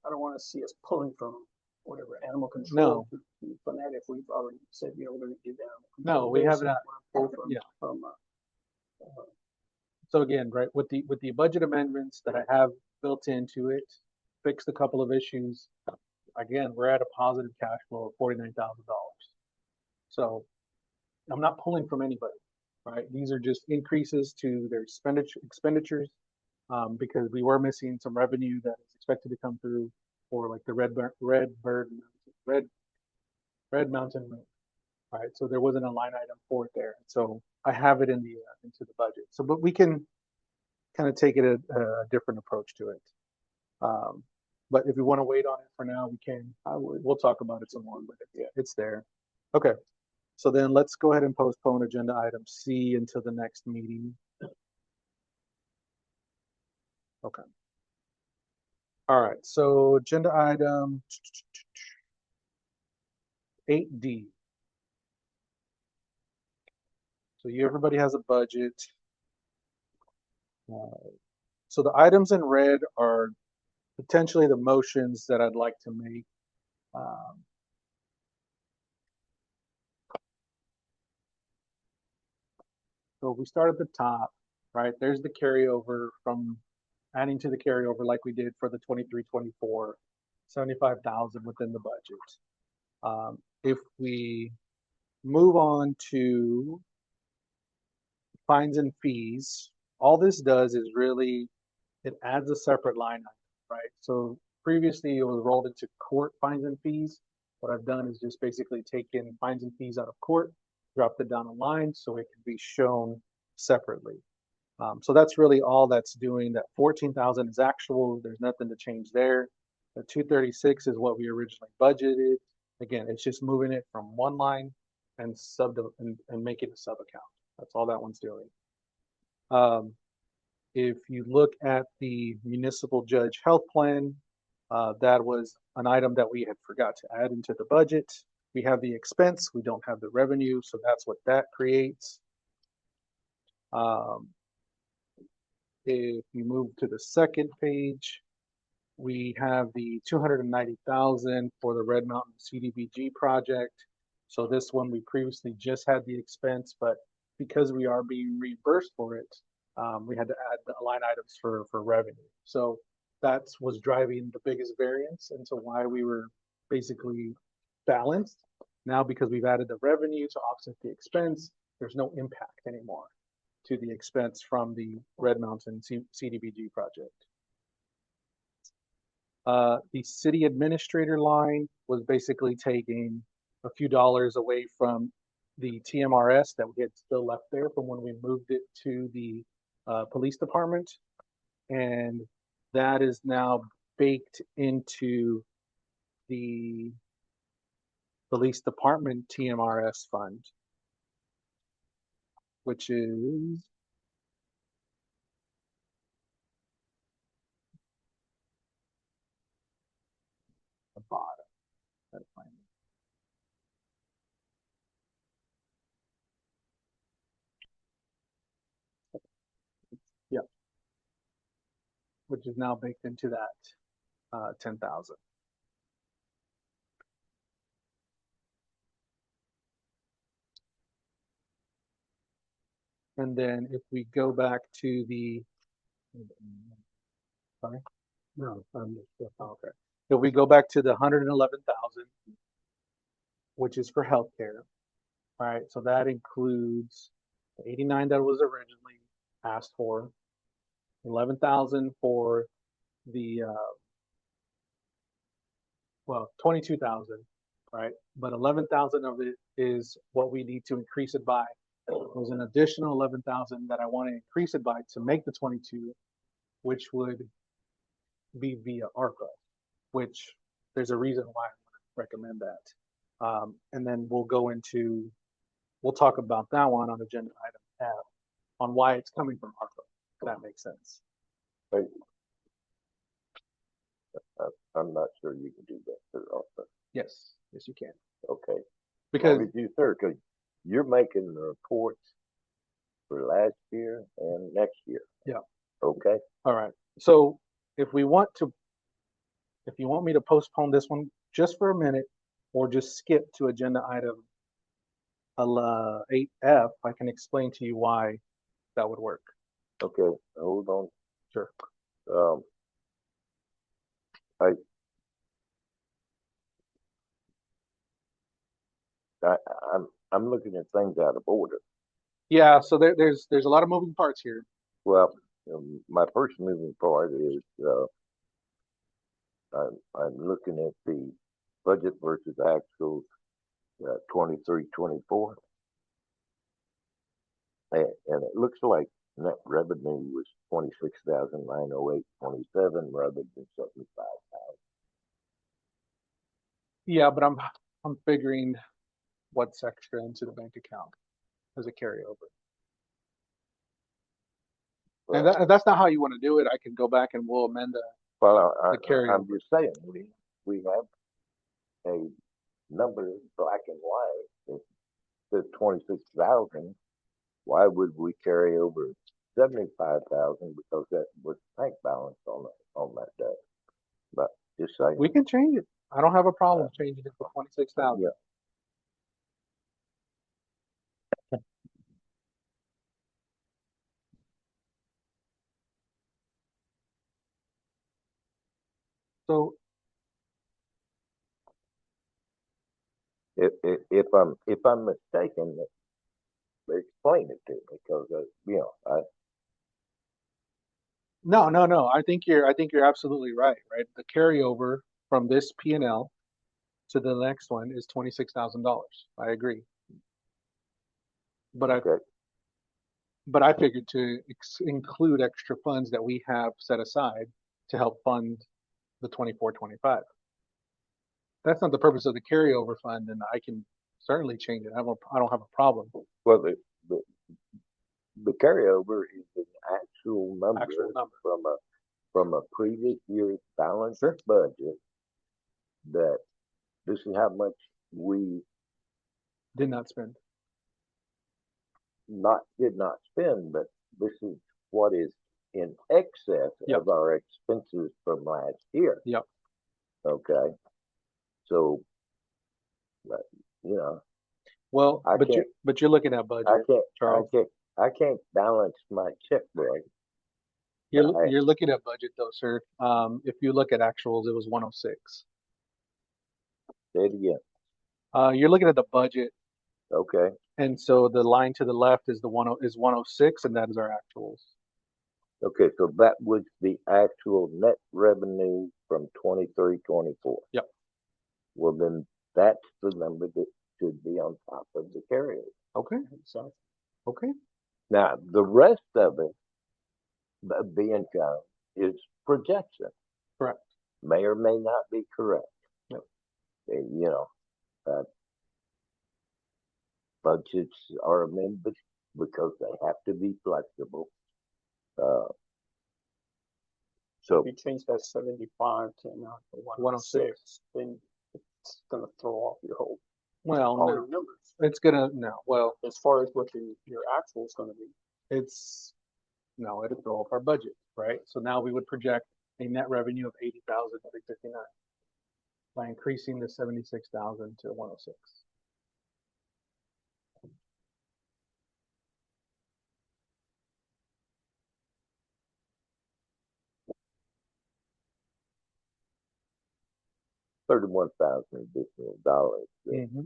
don't wanna see us pulling from whatever animal control to fund that if we've already said, we're gonna do that. No, we have not. Yeah. From, so again, right, with the budget amendments that I have built into it, fixed a couple of issues. Again, we're at a positive cash flow of $49,000. So I'm not pulling from anybody, right? These are just increases to their expenditures, because we were missing some revenue that is expected to come through for like the Red Mountain Road, right? So there wasn't a line item for it there. So I have it in the into the budget. So, but we can kind of take it a different approach to it. But if we want to wait on it for now, we can. We'll talk about it some more, but it's there. Okay. So then let's go ahead and postpone agenda item C until the next meeting. Okay. All right. So agenda item 8D. So everybody has a budget. So the items in red are potentially the motions that I'd like to make. So if we start at the top, right, there's the carryover from adding to the carryover like we did for the 23-24, 75,000 within the budget. If we move on to fines and fees, all this does is really, it adds a separate line item, right? So previously it was rolled into court fines and fees. What I've done is just basically taken fines and fees out of court, dropped it down a line so it can be shown separately. So that's really all that's doing. That 14,000 is actual. There's nothing to change there. The 236 is what we originally budgeted. Again, it's just moving it from one line and and making a sub account. That's all that one's doing. If you look at the municipal judge health plan, that was an item that we had forgot to add into the budget. We have the expense, we don't have the revenue, so that's what that creates. If you move to the second page, we have the 290,000 for the Red Mountain CDBG project. So this one, we previously just had the expense, but because we are being reimbursed for it, we had to add the line items for revenue. So that's what's driving the biggest variance into why we were basically balanced. Now, because we've added the revenue to offset the expense, there's no impact anymore to the expense from the Red Mountain CDBG project. The city administrator line was basically taking a few dollars away from the TMRS that we had still left there from when we moved it to the police department. And that is now baked into the police department TMRS fund, which is the bottom. Gotta find it. Yeah, which is now baked into that 10,000. And then if we go back to the, sorry, no, okay. If we go back to the 111,000, which is for healthcare, right? So that includes the 89 that was originally asked for, 11,000 for the, well, 22,000, right? But 11,000 of it is what we need to increase it by. There's an additional 11,000 that I want to increase it by to make the 22, which would be via ARPA, which there's a reason why I recommend that. And then we'll talk about that one on agenda item F on why it's coming from ARPA, if that makes sense. Hey, I'm not sure you can do that for ARPA. Yes, yes, you can. Okay. Because Why would you, sir? Because you're making the reports for last year and next year. Yeah. Okay. all right. So if you want me to postpone this one just for a minute, or just skip to agenda item 8F, I can explain to you why that would work. Okay. Hold on. Sure. I'm looking at things out of order. Yeah, so there's a lot of moving parts here. Well, my first moving part is I'm looking at the budget versus actual 23-24, and it looks like net revenue was 26,908.27 rather than 75,000. Yeah, but I'm figuring what's extra into the bank account as a carryover. And that's not how you want to do it. I can go back and we'll amend the I'm carryover. just saying we have a number black and white. It says 26,000. Why would we carry over 75,000? Because that was bank balance on that day. But just saying. We can change it. I don't have a problem changing it for 26,000. Yeah. So if I'm mistaken, explain it to me, because, you know, No. I think you're absolutely right, right? The carryover from this P and L to the next one is $26,000. I agree. But okay, I figured to include extra funds that we have set aside to help fund the 24-25. That's not the purpose of the carryover fund, and I can certainly change it. I don't have a problem. well, the, the carryover is an actual number Actual number. from a previous year's balanced budget, that this is how much we Did not spend. did not spend, but this is what is in excess Yep. of our expenses from last year. Yep. Okay. So, but, you know, Well, I but can't- you're looking at budget, Charles. I can't balance my checkbook. You're looking at budget though, sir. If you look at actuals, it was 106. Say it again. You're looking at the budget, Okay. and so the line to the left is 106, and that is our actuals. Okay. So that was the actual net revenue from 23-24. Yep. Well, then that's the number that should be on top of the carryover. Okay. Okay. Now, the rest of it, the income, is projection. Correct. May or may not be correct. Yep. You know, budgets are amended because they have to be flexible. So, If you change that 75 to now to 106, then it's gonna throw off your whole, Well, all no, your numbers. it's gonna no. Well, As far as what your actual is gonna be. it's no. It'll throw off our budget, right? So now we would project a net revenue of 80,359 by increasing the 76,000 to 106. $31,000 additional dollars. Mm-hmm.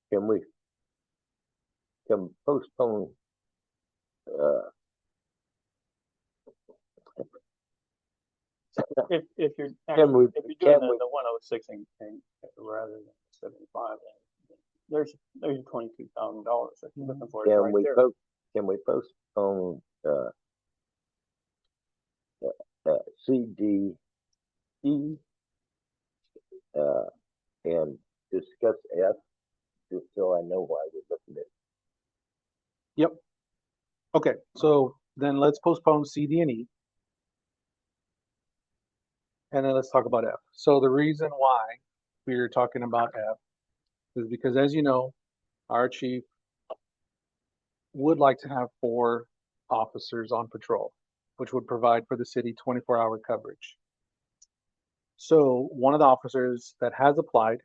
Can we postpone If you're Can we- if you're doing can we- the 106 and rather than 75, then there's your $22,000 that you're looking for. is can right we there. can we postpone CDE and discuss F, just so I know why we're looking at it. Yep. Okay, so then let's postpone C, D, and E. And then let's talk about F. So the reason why we're talking about F is because, as you know, our chief would like to have 4 officers on patrol, which would provide for the city 24-hour coverage. So one of the officers that has applied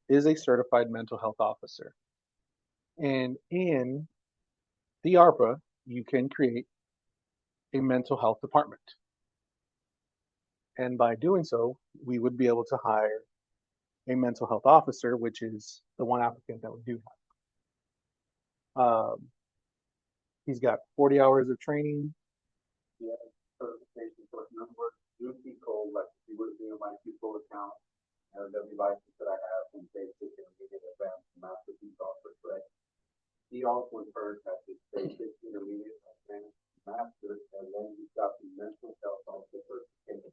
is a certified mental health officer. And in the ARPA, you can create a mental health department. And by doing so, we would be able to hire a mental health officer, which is the one applicant that we do have. He's got 40 hours of training. Yeah, certification for a number of new people, like you would do my people account, W license that I have from basic and immediate advanced master peace officer, correct? He also first has his basic, intermediate, advanced master, and then he's got the mental health officer certification.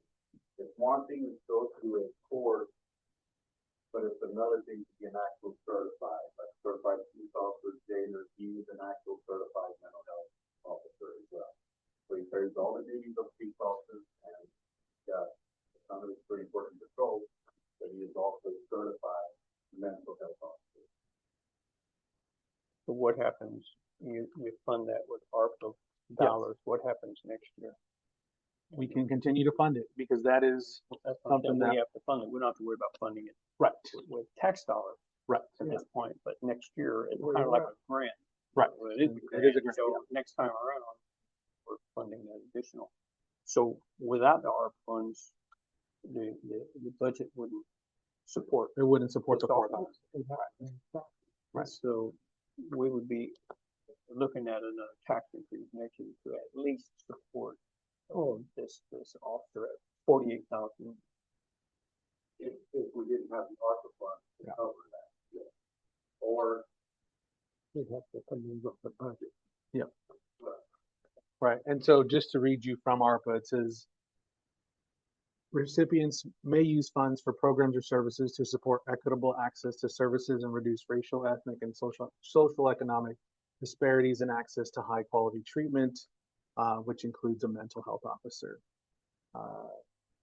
It's one thing to go through a course, but it's another thing to be an actual certified, like certified peace officer, jailer, he's an actual certified mental health officer as well. So he carries all the duties of peace officers, and some of it's pretty important control, but he is also certified mental health officer. So what happens? You fund that with ARPA dollars. What happens next year? we can continue to fund it because that is That's something something that, we have to fund it. We don't have to worry about funding it right, with tax dollars right. at this point, but next year, it's Well, kind of like right. a grant. Right. Well, it is a It is a grant, grant, so next time around, we're funding that additional. So without the ARP funds, the budget wouldn't support. It wouldn't support the It's all 4,000. Right. So we would be looking at another tax increase next year to at least support this officer at 48,000. If we didn't have the ARPA fund to Yeah. cover that, yeah. Or, We have to come in with the budget. Right, and so just to read you from ARPA, it says recipients may use funds for programs or services to support equitable access to services and reduce racial, ethnic, and social economic disparities in access to high quality treatment, which includes a mental health officer.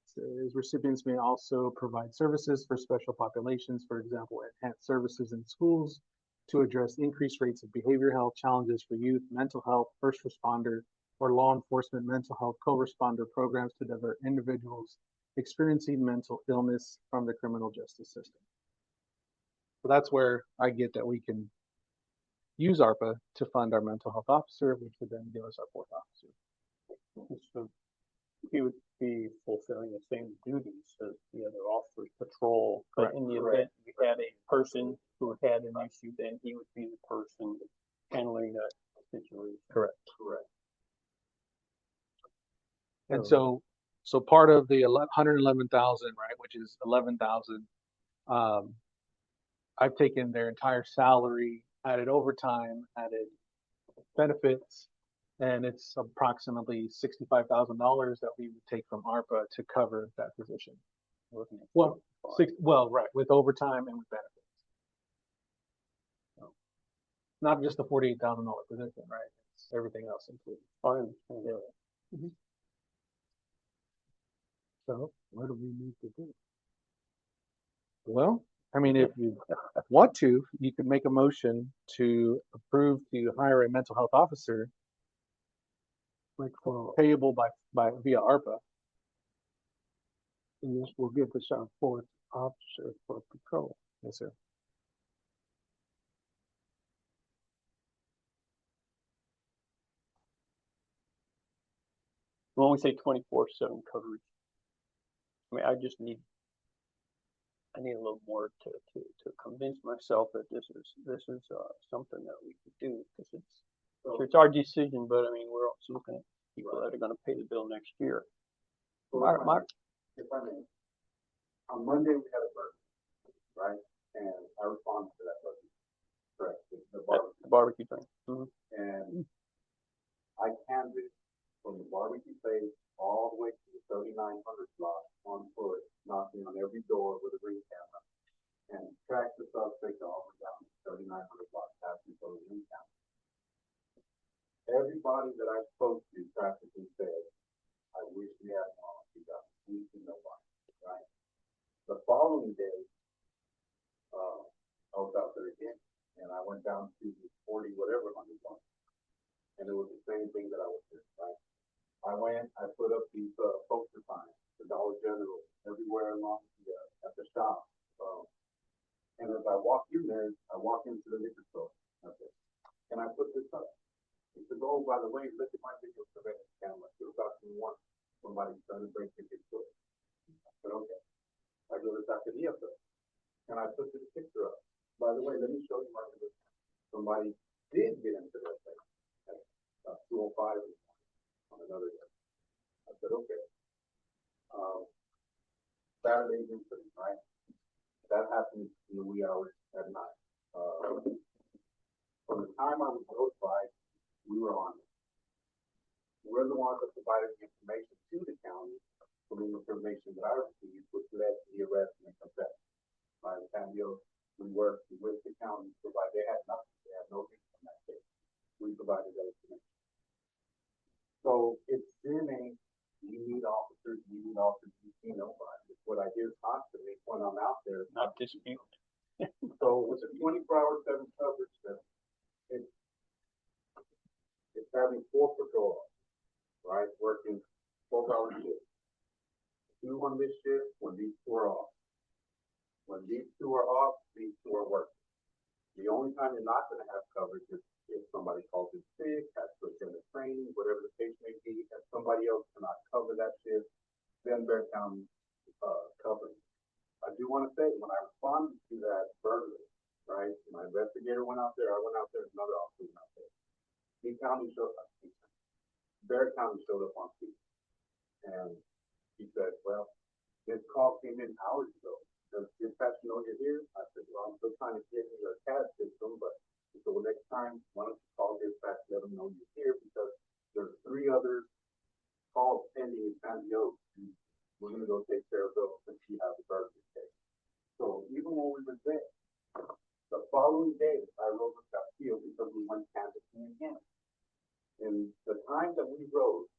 Says recipients may also provide services for special populations, for example, enhanced services in schools to address increased rates of behavioral health challenges for youth, mental health, first responder, or law enforcement mental health co-responder programs to divert individuals experiencing mental illness from the criminal justice system. So that's where I get that we can use ARPA to fund our mental health officer, which would then give us our fourth officer. So he would be fulfilling the same duties as the other officers patrol, but Correct. in the event we had a person who had an issue, then he would be the person handling that situation. Correct. correct, And so part of the 111,000, right, which is 11,000, I've taken their entire salary, added overtime, added benefits, and it's approximately $65,000 that we would take from ARPA to cover that position. Well, right, with overtime and with benefits. So, not just the $48,000 position, right? It's everything else included. I understand. Yeah. So what do we need to do? Well, I mean, if you want to, you could make a motion to approve to hire a mental health officer Like for, payable by via ARPA. and this will give us our fourth officer for patrol. Yes, sir. When we say 24/7 coverage, I mean, I need a little more to convince myself that this is something that we could do, because it's our decision, but I mean, we're also looking at people that are gonna pay the bill next year. So if I may, on Monday we had a burden, right? And I responded to that burden, correct, the Barbecue thing. Mhm. And I canvassed from the barbecue place all the way to the 3900 block on foot, knocking on every door with a ring camera, and tracked the suspect all the way down to 3900 block passing for the ring camera. Everybody that I spoke to practically said, I wish we had more, we got we to nobody, right? The following day, I was out there again, and I went down to 40 whatever hundred block, and it was the same thing that I was doing, right? I went, I put up these poster signs, the Dollar General, everywhere along at the shop. And as I walked in there, I walked into the liquor store. I said, can I put this up? He said, oh, by the way, look at my video surveillance camera. You're about to want somebody trying to break into the store. I said, okay. I go to Dr. Diaz. And I put this picture up. By the way, let me show you my video. Somebody did get into that thing at 205 on another day. I said, okay. Saturday's incident, right? That happened in the wee hours at night. From the time I was notified, we were on it. We're the ones that provided the information to the county from the information that I received, which led to the arrest and confession. By the time we worked with the county to provide, they had nothing, they had no reason in that case. We provided that information. So it's been you need officers, you see nobody. It's what I hear constantly when I'm out there. Not dispute. So with a 24/7 coverage, it's having 4 patrols, right, working 12-hour shift. 2 on this shift when these 2 are off. When these 2 are off, these 2 are working. The only time you're not gonna have coverage is if somebody calls in sick, has to attend a training, whatever the case may be, and somebody else cannot cover that shift, then Bear County, covers. I do wanna say, when I responded to that burglary, right, my investigator went out there, I went out there, another officer went out there. Lee County showed up, Bear County showed up on scene. And he said, well, this call came in hours ago. Does dispatch know you're here? I said, well, I'm still trying to get into their CAD system, but so next time, why don't you call dispatch, let them know you're here, because there's 3 other calls pending in San Diego. We're gonna go take care of those since you have the burglary case. So even when we were there, the following day, I rode with Castillo because we went canvassing again. In the time that we rode,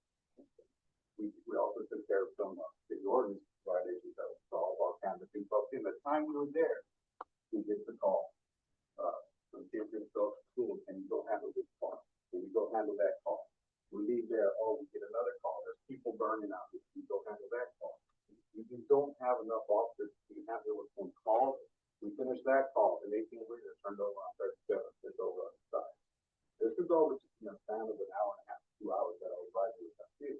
we also took care of some city ordinance violations that was solved while canvassing. But in the time we were there, we get the call. From kids in school, and you go handle this call. And we go handle that call. We leave there, oh, we get another call. There's people burning out. We go handle that call. We just don't have enough officers to handle with one call. We finish that call, and 18 wheelers turned over on 37, it's over on the side. This is over just in a span of an hour and a half, 2 hours that I was riding with that too.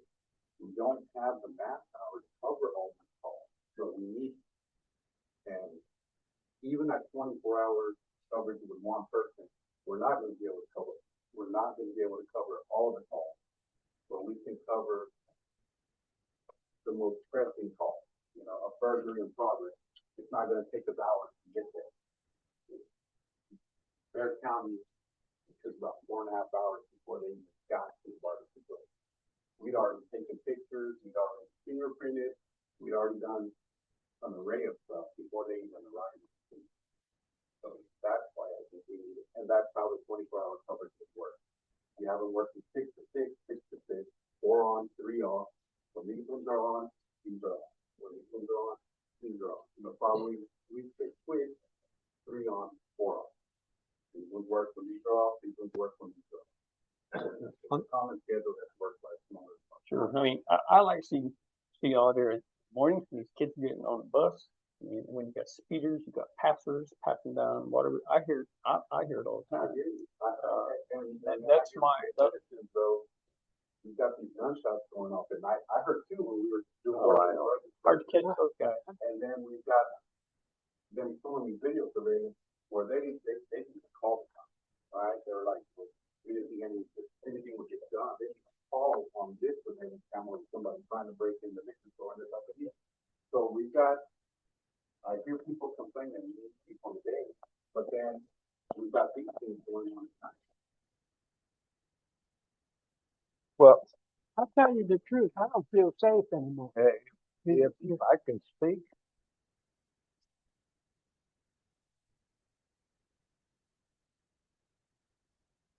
We don't have the manpower to cover all the calls, so we need. And even at 24 hours coverage with one person, we're not going to be able to cover. We're not going to be able to cover all the calls, but we can cover the most pressing calls. You know, a burglary in progress. It's not going to take us hours to get there. Bear County, it took about 4.5 hours before they even got to the border control. We'd already taken pictures. We'd already fingerprinted. We'd already done an array of stuff before they even arrived. So that's why I think we need it. And that's how the 24-hour coverage would work. You have them working 6 to 6, 6 to 6, 4 on, 3 off. When these ones are on, these are off. When these ones are on, these are off. In the following week, they switch 3 on, 4 off. These ones work when these are off, these ones work when these are off. It's a common schedule that works by smaller. Sure. I mean, I like to see all there in the morning, these kids getting on the bus. I mean, when you got speeders, you got passers passing down, whatever. I hear it all the time. And that's my. Though, we got these gunshots going off at night. I heard too when we were doing Hard to catch those guys. And then we've got them showing me video surveillance where they just call the cops. All right, they were like, we didn't think anything would get done. They just call on this surveillance camera with somebody trying to break in the liquor store and they're like, yeah. So we've got. I hear people complaining we need people on the day, but then we've got these things going on at night. Well, I'll tell you the truth, I don't feel safe anymore. if I can speak,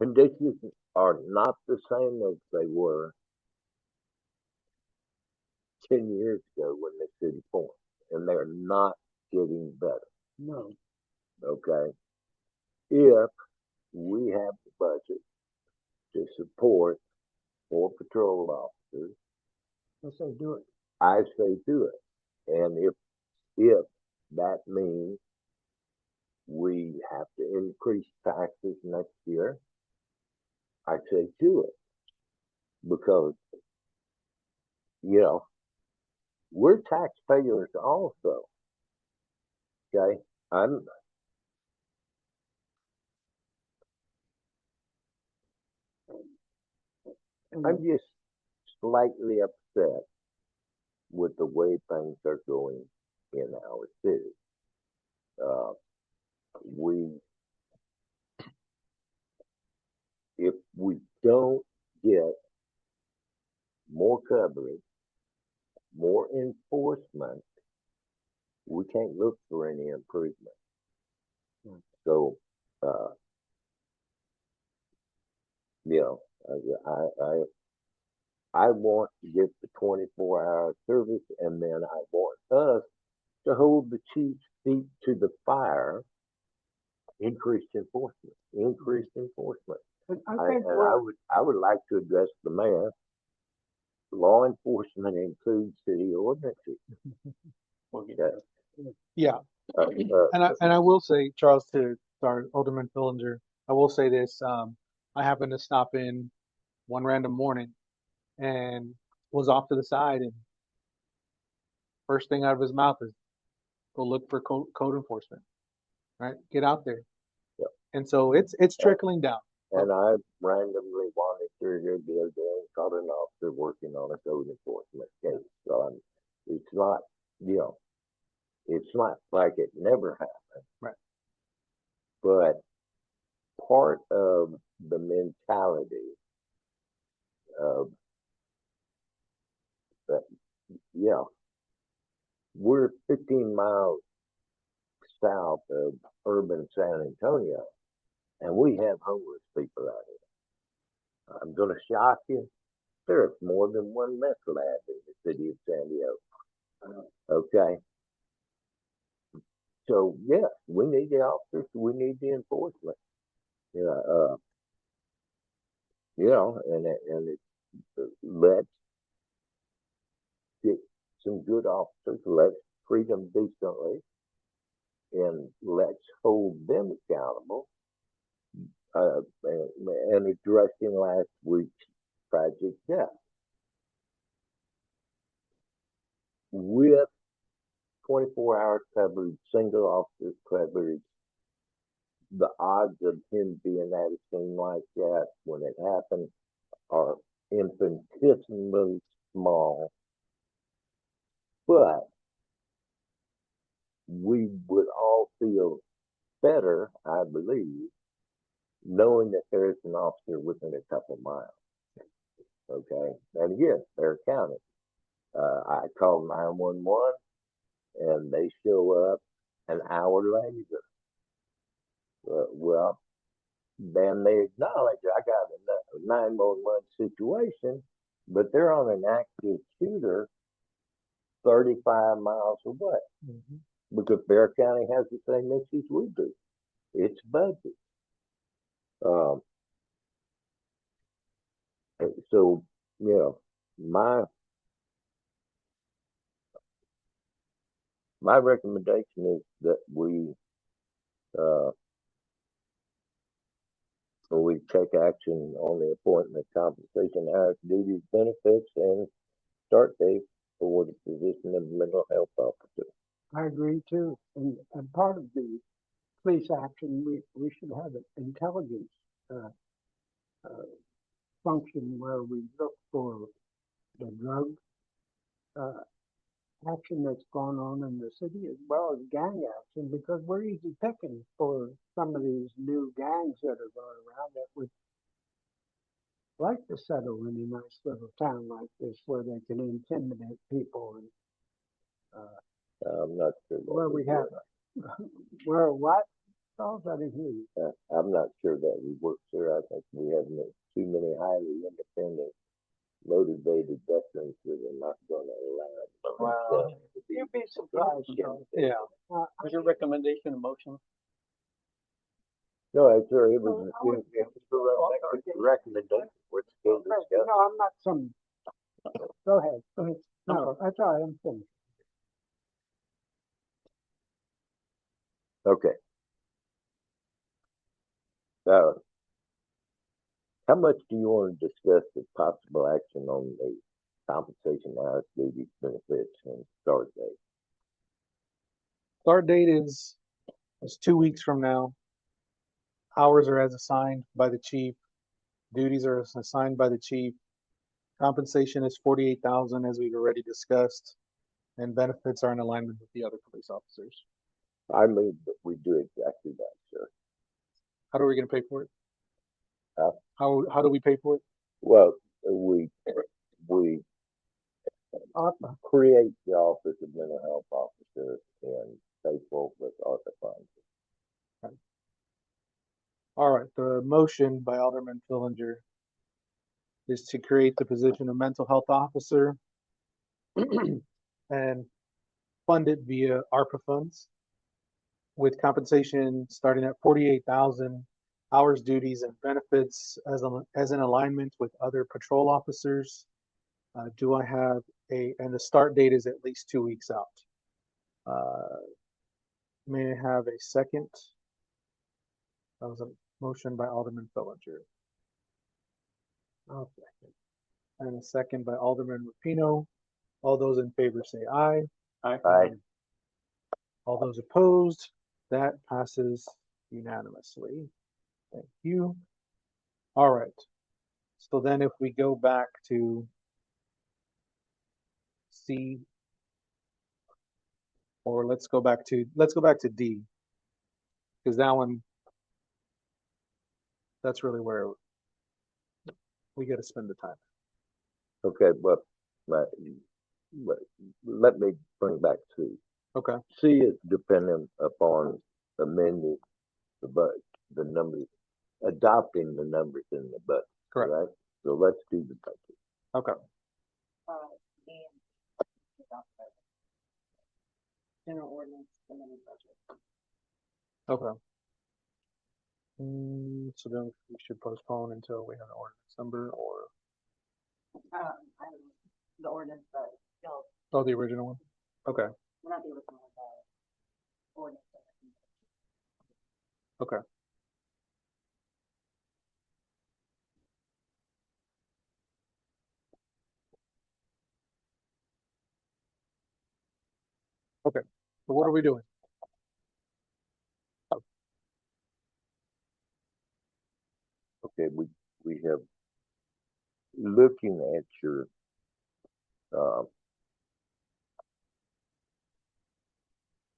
conditions are not the same as they were 10 years ago when the city formed, and they're not getting better. No, Okay, if we have the budget to support 4 patrol officers, let's say do it. I say do it. And if that means we have to increase taxes next year, I say do it. Because, you know, we're taxpayers also. Okay? I'm just slightly upset with the way things are going in our city. If we don't get more coverage, more enforcement, we can't look for any improvement. So, you know, I want to get the 24-hour service, and then I want us to hold the chief's feet to the fire. Increased enforcement. But I I think we're, would like to address the mayor law enforcement includes city ordinances. We'll get Yeah. there. Yeah, Uh, and I will say, Charles, to our Alderman Fillinger, I will say this. I happened to stop in one random morning and was off to the side, and first thing out of his mouth is go look for code enforcement. Right? Get out there. Yep. And so it's trickling down. And I randomly wandered through here the other day and caught an officer working on a code enforcement case. So it's not, you know, it's not like it never happened. Right. But part of the mentality of that, yeah, we're 15 miles south of urban San Antonio, and we have homeless people out here. I'm going to shock you. There's more than one meth lab in the city of San Diego. Okay. So, yeah, we need the officers. We need the enforcement. You know, let's get some good officers. Let's treat them decently, and let's hold them accountable. And addressing last week's tragic death with 24-hour coverage, single officer coverage, the odds of him being at a scene like that when it happened are infinitesimally small. But we would all feel better, I believe, knowing that there's an officer within a couple miles. Okay, and again, they're counted. I called 911, and they show up an hour later. Well, then they acknowledge I got a 911 situation, but they're on an active shooter 35 miles away. Mm-hmm. Because Bear County has the same issues we do. It's budget. So, you know, my recommendation is that we take action on the appointment, compensation, hours, duties, benefits, and start date for the position of mental health officer. I agree too. And part of the police action, we should have an intelligence function where we look for the drug action that's gone on in the city as well as gang action, because we're easy picking for some of these new gangs that are going around that would like to settle in a nice little town like this where they can intimidate people and I'm not sure. where we have where what? Oh, I didn't hear you. I'm not sure that we work there. I think we have too many highly independent, motivated veterans that are not going to allow. Well, you'd be surprised. Yeah. Was your recommendation a motion? No, it's it was a recommendation. We're still discussing. No, I'm not some. Go ahead. Go ahead. No, that's all right. I'm finished. Okay. How much do you want to discuss the possible action on the compensation, hours, duties, benefits, and start date? Start date is 2 weeks from now. Hours are as assigned by the chief. Duties are as assigned by the chief. Compensation is 48,000, as we've already discussed, and benefits are in alignment with the other police officers. I move that we do exactly that, sir. How are we going to pay for it? Huh? How do we pay for it? Well, we create the office of mental health officer and pay for with ARPA funds. Okay. All right. The motion by Alderman Fillinger is to create the position of mental health officer and fund it via ARPA funds, with compensation starting at 48,000, hours, duties, and benefits as in alignment with other patrol officers. Do I have and the start date is at least 2 weeks out. May I have a second? That was a motion by Alderman Fillinger. I'll second. And a second by Alderman Rapino. All those in favor say aye. Aye. All those opposed, that passes unanimously. Thank you. All right. So then if we go back to C, or let's go back to D. Because that one, that's really where we got to spend the time. Okay, but let me bring back C. Okay. C is dependent upon amending the numbers, adopting the numbers in the budget. Correct. Right? So let's do the budget. Okay. General ordinance, amended budget. Okay. So then we should postpone until we have an ordinance number, or I don't know, the ordinance, but still, oh, the original one. Okay. not the original, the ordinance. Okay. Okay. So what are we doing? Okay, we have looking at your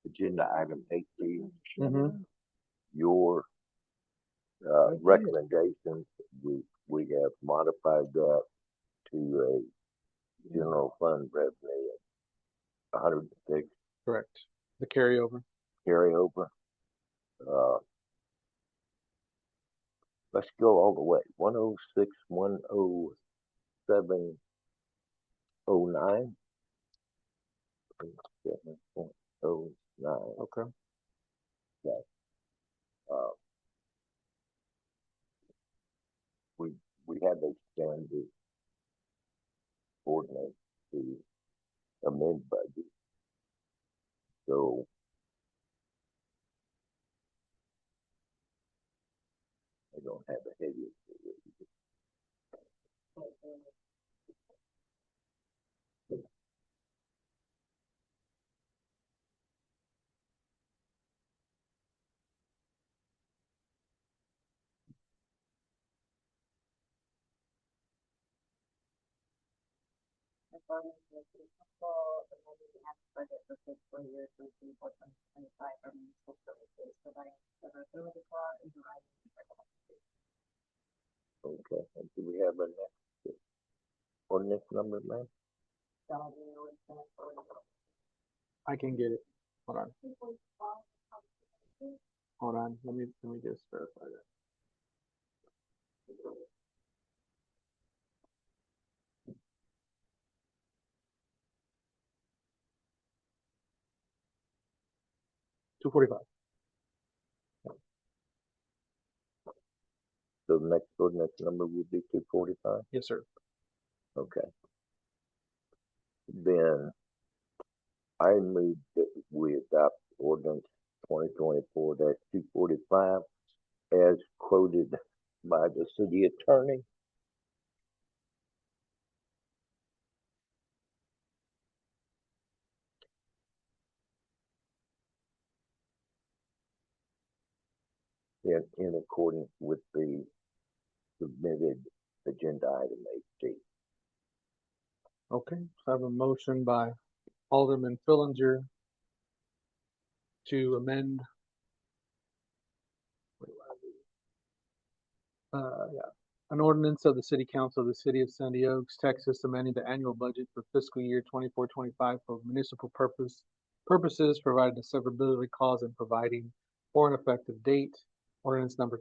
agenda item 18, Mm-hmm. your recommendations. We have modified that to a general fund revenue of 106 Correct. The carryover. carryover. Let's go all the way. 106, 107, 09. 7.09. Okay. Uh, we have expanded ordinance to amend budget. So I don't have a heavy. According to the city council, amending the act budget for fiscal year 2024-2025 for municipal services, providing severability clause and providing. Okay. And do we have a next ordinance number, ma'am? I can get it. Hold on. Hold on. Let me just verify that. $245. So the next ordinance number would be 245. Yes, sir. Okay. Then I move that we adopt ordinance 2024-245 as quoted by the city attorney. In accordance with the submitted agenda item 8D. Okay. So I have a motion by Alderman Fillinger to amend. An ordinance of the City Council of the City of Sandy Oaks, Texas, amending the annual budget for fiscal year 24-25 for municipal purposes, providing a severability clause and providing for an effective date. Ordinance number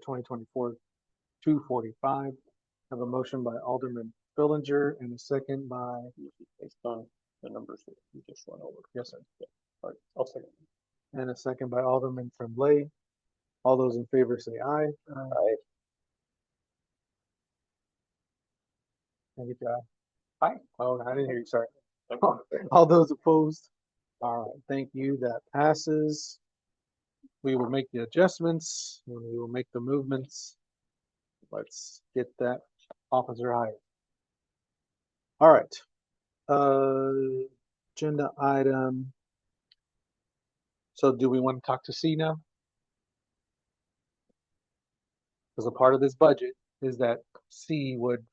2024-245. Have a motion by Alderman Fillinger and a second by. Based on the numbers that you just went over. Yes, sir. All right, I'll second. And a second by Alderman Tremblay. All those in favor say aye. Aye. Thank you, John. Aye. Oh, I didn't hear you, sorry. All those opposed? All right, thank you. That passes. We will make the adjustments and we will make the movements. Let's get that officer hired. All right. Agenda item. So do we want to talk to C now? Because a part of this budget is that C would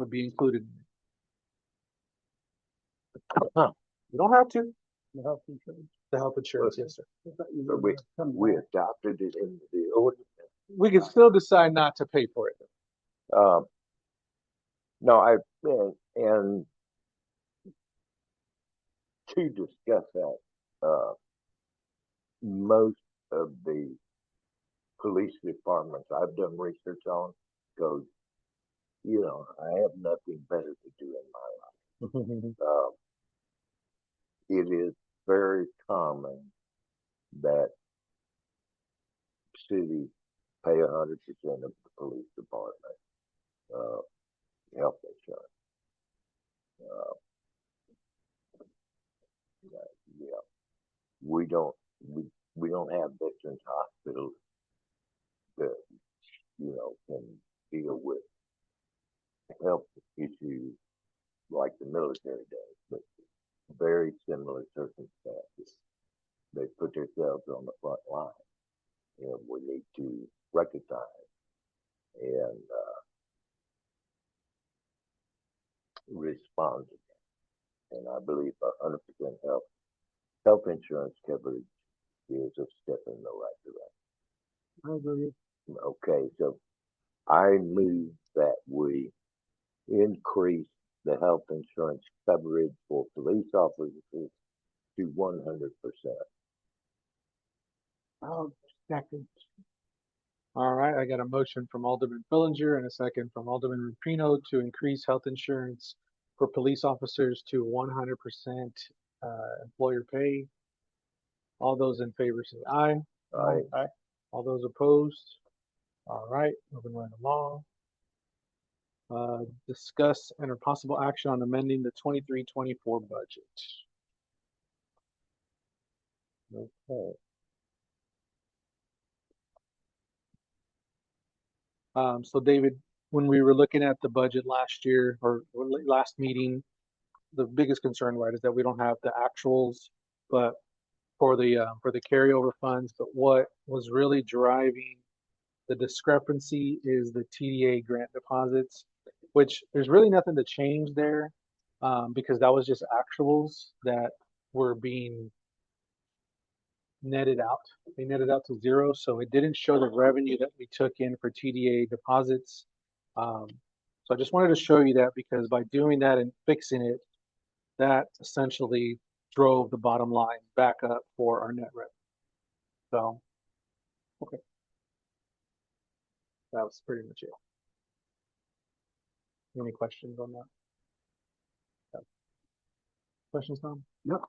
be included. Huh. You don't have to. The health insurance. The health insurance, yes, sir. I thought you But were gonna come we back. adopted it into the ordinance. We can still decide not to pay for it. No, and to discuss that, most of the police departments I've done research on goes, you know, I have nothing better to do in my life. It is very common that cities pay 100% of the police department health insurance. Yeah, we don't have veterans hospitals that can deal with health issues like the military does, but very similar circumstances. They put themselves on the front line, and we need to recognize and respond to that. And I believe 100% health insurance coverage is a step in the right direction. I agree. Okay, so I move that we increase the health insurance coverage for police officers to 100%. I'll second. All right, I got a motion from Alderman Fillinger and a second from Alderman Rupino to increase health insurance for police officers to 100% employer pay. All those in favor say aye. Aye. Aye. All those opposed? All right, moving right along. Discuss and or possible action on amending the 23-24 budget. Okay. So David, when we were looking at the budget last year or last meeting, the biggest concern, right, is that we don't have the actuals, but for the carryover funds. But what was really driving the discrepancy is the TDA grant deposits, which there's really nothing to change there, because that was just actuals that were being netted out. They netted out to zero, so it didn't show the revenue that we took in for TDA deposits. So I just wanted to show you that because by doing that and fixing it, that essentially drove the bottom line back up for our net revenue. So, okay. That was pretty much it. Any questions on that? Yeah. Questions, Tom? No.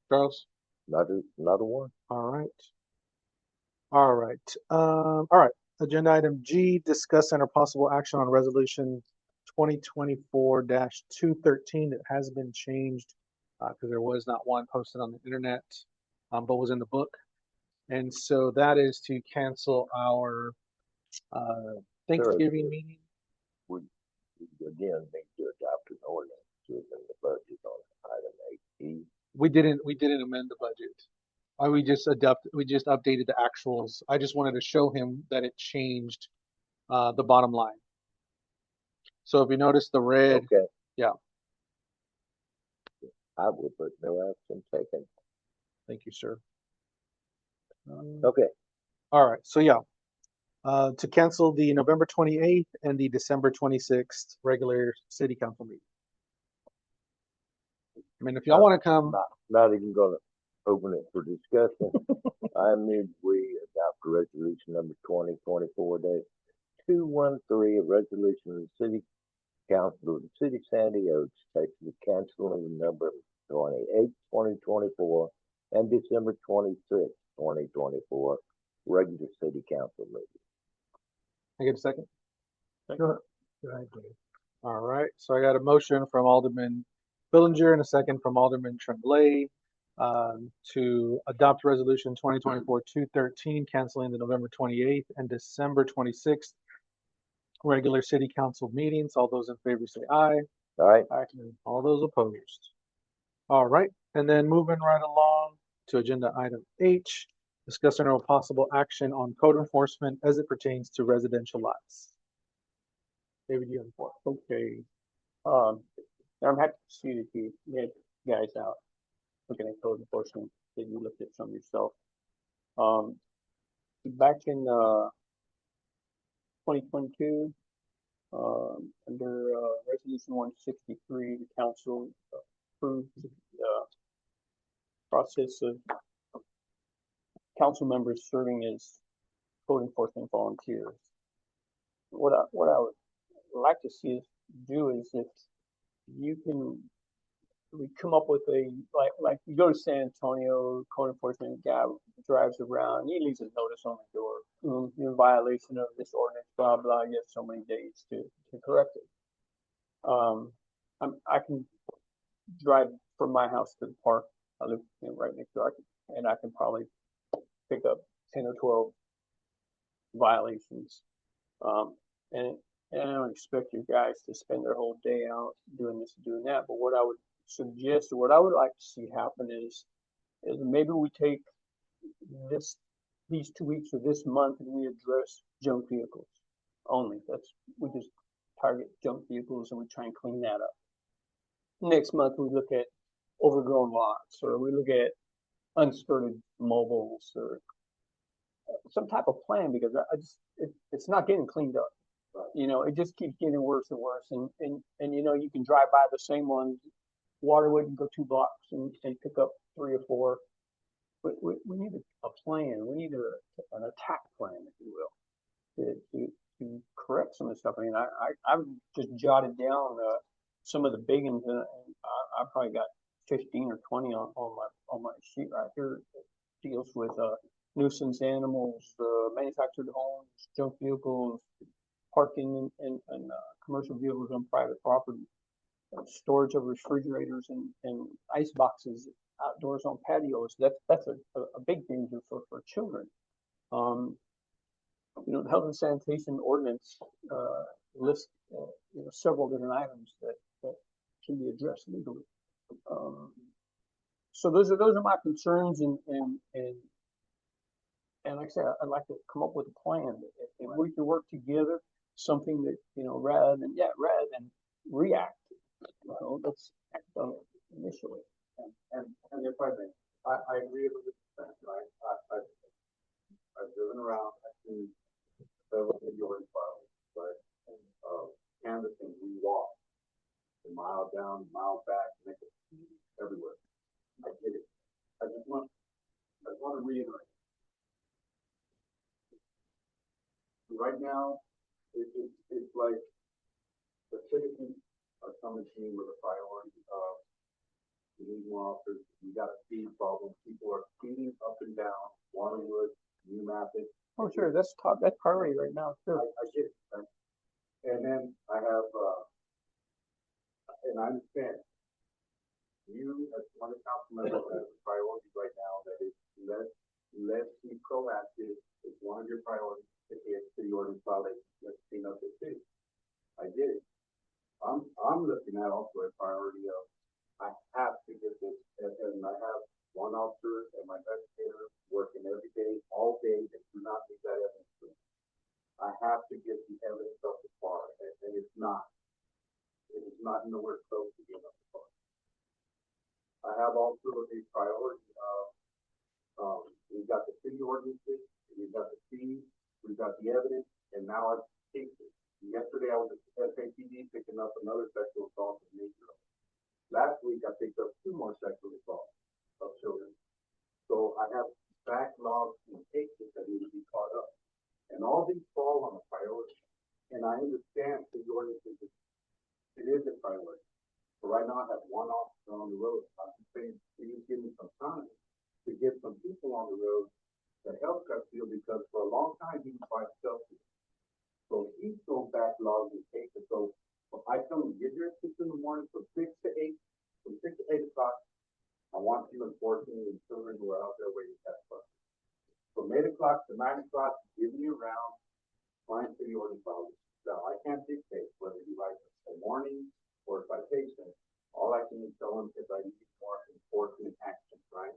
Charles? Another one? All right. All right. All right. Agenda item G, discuss and or possible action on resolution 2024-213 that has been changed because there was not one posted on the internet, but was in the book. And so that is to cancel our Thanksgiving meeting. We again need to adopt an ordinance to amend the budget on item 8E. We didn't amend the budget. We just updated the actuals. I just wanted to show him that it changed the bottom line. So if you notice the red, Okay. yeah. I will put no action taken. Thank you, sir. Okay. All right. So yeah, to cancel the November 28th and the December 26th regular city council meeting. I mean, if y'all want to come, Not even gonna open it for discussion. I move we adopt resolution number 2024-213, a resolution of the city council of the city of Sandy Oaks, Texas, canceling November 28, 2024 and December 26, 2024 regular city council meeting. I get a second. Go ahead, Dave. All right, so I got a motion from Alderman Billinger and a second from Alderman Tremblay to adopt resolution 2024-213, canceling the November 28th and December 26th regular city council meetings. All those in favor say aye. All right, All those opposed. All right, and then moving right along to agenda item H, discuss and possible action on code enforcement as it pertains to residential lots. David, you have the floor. Okay. I'm happy to see that you get guys out looking at code enforcement, that you looked at some yourself. Back in 2022, under Resolution 163, the council approved the process of council members serving as code enforcement volunteers. What I would like to see us do is if you can, we come up with a, like you go to San Antonio, code enforcement guy drives around, he leaves a notice on the door, you're in violation of this ordinance, blah, blah, you have so many days to correct it. I can drive from my house to the park, I live right next door, and I can probably pick up 10 or 12 violations. And I don't expect you guys to spend their whole day out doing this and doing that. But what I would suggest, or what I would like to see happen is maybe we take these 2 weeks or this month and we address junk vehicles only. We just target junk vehicles and we try and clean that up. Next month we look at overgrown lots, or we look at unskirted mobiles, or some type of plan, because it's not getting cleaned up. It just keeps getting worse and worse, and you can drive by the same one, Waterwood, and go 2 blocks and pick up 3 or 4. But we need a plan. We need an attack plan, if you will, to correct some of the stuff. I mean, I've just jotted down some of the big ones, and I probably got 15 or 20 on my sheet right here. It deals with nuisance animals, manufactured homes, junk vehicles, parking and commercial vehicles on private property, storage of refrigerators and ice boxes outdoors on patios. That's a big danger for children. The health and sanitation ordinance lists several different items that can be addressed legally. So those are my concerns, and like I said, I'd like to come up with a plan. If we can work together, something that, rather than react, let's act on it initially. And if I may, I agree with this, right? I've driven around, I've seen several videos files, but canvassing, we walk a mile down, a mile back, make it everywhere. I get it. I just want to reiterate. Right now, it's like the citizens are coming to me with a priority of we need more officers. We got a speed problem. People are speeding up and down Waterwood, New Mappin. Oh, sure, that's priority right now. Sure. I get it. Right? And then I have, and I understand you as one of the council members have a priority right now that is let's be proactive. It's one of your priorities to hit city ordinance violations. Let's clean up the city. I get it. I'm looking at also a priority of I have to get this, and I have one officer and my investigator working every day, all day, that do not need that evidence. I have to get the evidence up to par, and it's not. It is not nowhere close to being up to par. I have also a priority of we've got the city ordinances, we've got the fees, we've got the evidence, and now I've taken it. Yesterday I was at SAPD picking up another sexual assault of an 8-year-old. Last week I picked up 2 more sexual assaults of children. So I have backlogs and cases that need to be caught up. And all these fall on a priority. And I understand the ordinances, it is a priority. But right now I have one officer on the road. I'm just saying, please give me some time to get some people on the road that help Custfield, because for a long time he was by himself. So he's so backlogged and cases. So I tell them, get here at 6 in the morning from 6 to 8 o'clock. I want you enforcing the children who are out there waiting tax buses. From 8 o'clock to 9 o'clock, give me around, fine city ordinance violations. Now, I can't dictate whether you like a warning or a citation. All I can tell them is I need more enforcement action, right?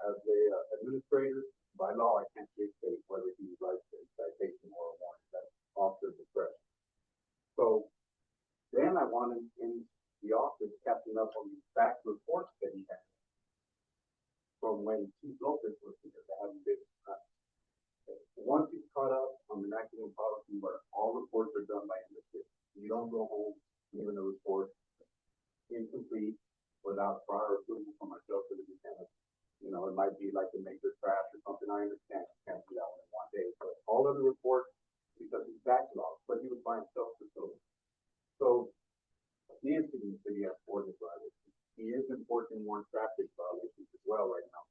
As the administrator, by law, I can't dictate whether he likes a citation or a warning. That's officer discretion. So then I want him in the office catching up on these back reports that he had from when Chief Lopez was here. That haven't been once he's caught up on the national policy where all reports are done by industry. You don't go home leaving a report incomplete without prior approval from myself to the lieutenant. You know, it might be like a major crash or something. I understand. You can't do that one in one day. But all of the reports, because he's backlogged, but he was by himself facility. So he is getting city ordinance violations. He is enforcing more traffic violations as well right now.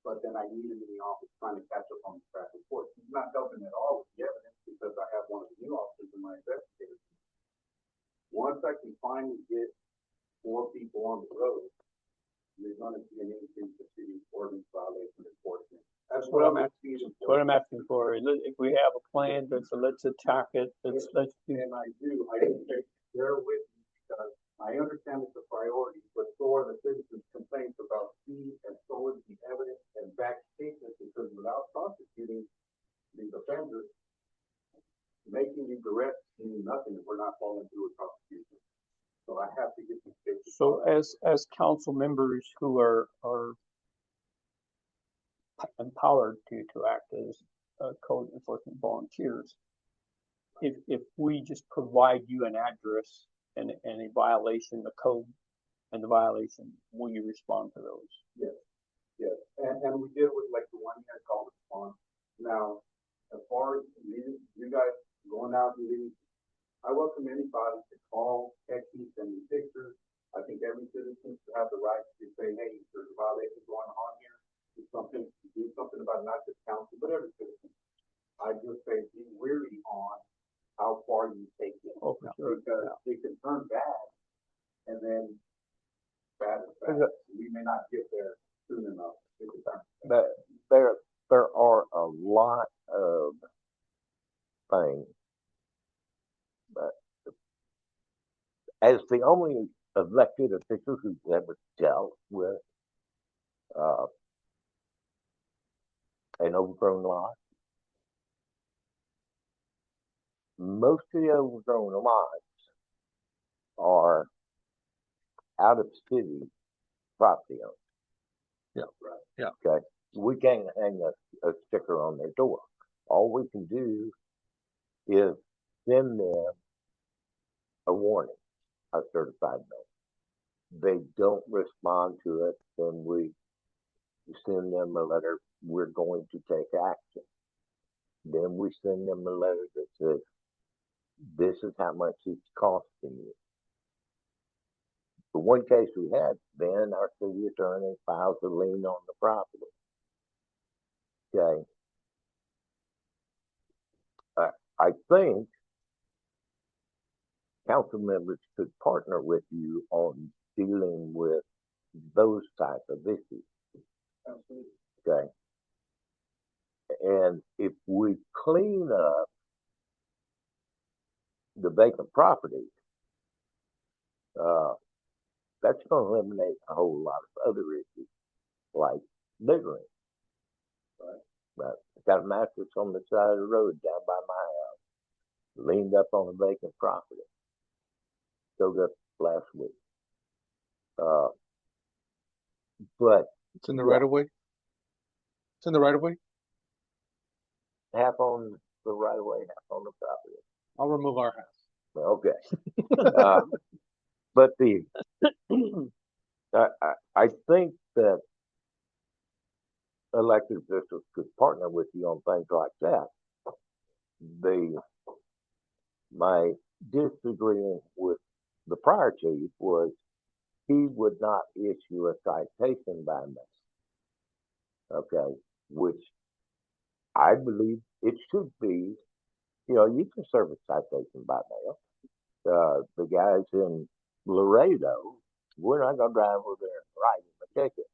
But then I need him in the office trying to catch up on the traffic reports. He's not helping at all with the evidence because I have one of the new officers in my investigators. Once I can finally get 4 people on the road, there's going to be an increase in city ordinance violation enforcement. That's what I'm asking. That's what I'm asking for. If we have a plan, let's attack it. Let's do. And I do. I think they're with me because I understand it's a priority, but so are the citizens' complaints about speed, and so is the evidence and back statements, because without prosecuting these offenders, making these arrests mean nothing if we're not following through with prosecution. So I have to get these cases. So as council members who are empowered to act as code enforcement volunteers, if we just provide you an address and a violation, the code and the violation, will you respond to those? Yes, yes, and we did with like the one you had called upon. Now, as far as you guys going out and leaving, I welcome anybody to call, text me, send me pictures. I think every citizen should have the right to say, hey, there's a violation going on here. Do something about it, not just council, but every citizen. I just say be weary on how far you take it. Oh, for sure. Because it can turn bad, and then bad is bad. We may not get there soon enough. It can turn bad. There are a lot of things, but as the only elected official who's ever dealt with an overgrown lot, most of the overgrown lots are out of city property owners. Yeah. Right. Yeah. Okay. We can't hang a sticker on their door. All we can do is send them a warning, a certified note. They don't respond to it, then we send them a letter, we're going to take action. Then we send them a letter that says, this is how much it's costing you. The one case we had, then our city attorney files a lien on the property. Okay. I think council members could partner with you on dealing with those type of issues. Absolutely. Okay. And if we clean up the vacant property, that's going to eliminate a whole lot of other issues, like littering. Right. Got a mattress on the side of the road down by my house, leaned up on a vacant property. Showed up last week. But It's in the right of way. It's in the right of way. half on the right of way, half on the property. I'll remove our house. Okay. But I think that elected officials could partner with you on things like that. My disagreement with the prior chief was he would not issue a citation by mail. Okay, which I believe it should be. You know, you can serve a citation by mail. the guys in Laredo, we're not gonna drive over there and write him a ticket.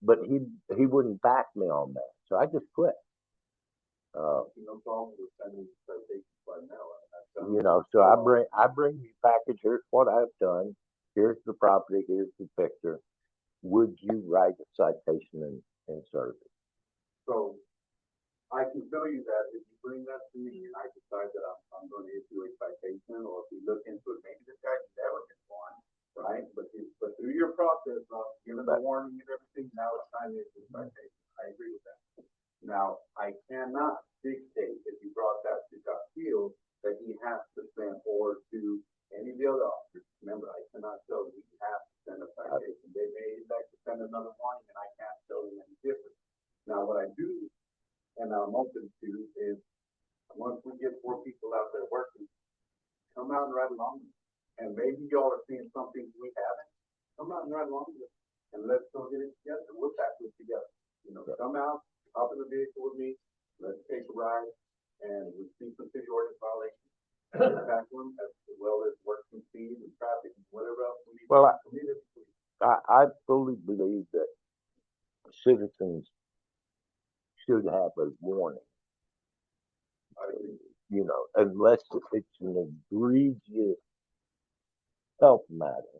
But he wouldn't back me on that, so I just quit. No problem with sending citations by mail. You know, so I bring you package. Here's what I've done. Here's the property. Here's the picture. Would you write a citation and serve it? So I can tell you that if you bring that to me and I decide that I'm going to issue a citation, or if we look into it, maybe this guy's never been one, right? But through your process of giving the warning and everything, now it's time to issue a citation. I agree with that. Now, I cannot dictate, if you brought that to Castillo, that he has to send, or to any of the other officers. Remember, I cannot tell you he has to send a citation. They may elect to send another warning, and I can't tell them any different. Now, what I do, and I'm open to, is once we get 4 people out there working, come out and ride along with us. And maybe y'all are seeing something we haven't. Come out and ride along with us, and let's go get it together. We'll tackle it together. You know, come out, hop in the vehicle with me, let's take a ride, and we see some city ordinance violations, tackle them, as well as work some speed and traffic and whatever else we need. Well, to do. I fully believe that citizens should have a warning. You know, unless it's an egregious health matter,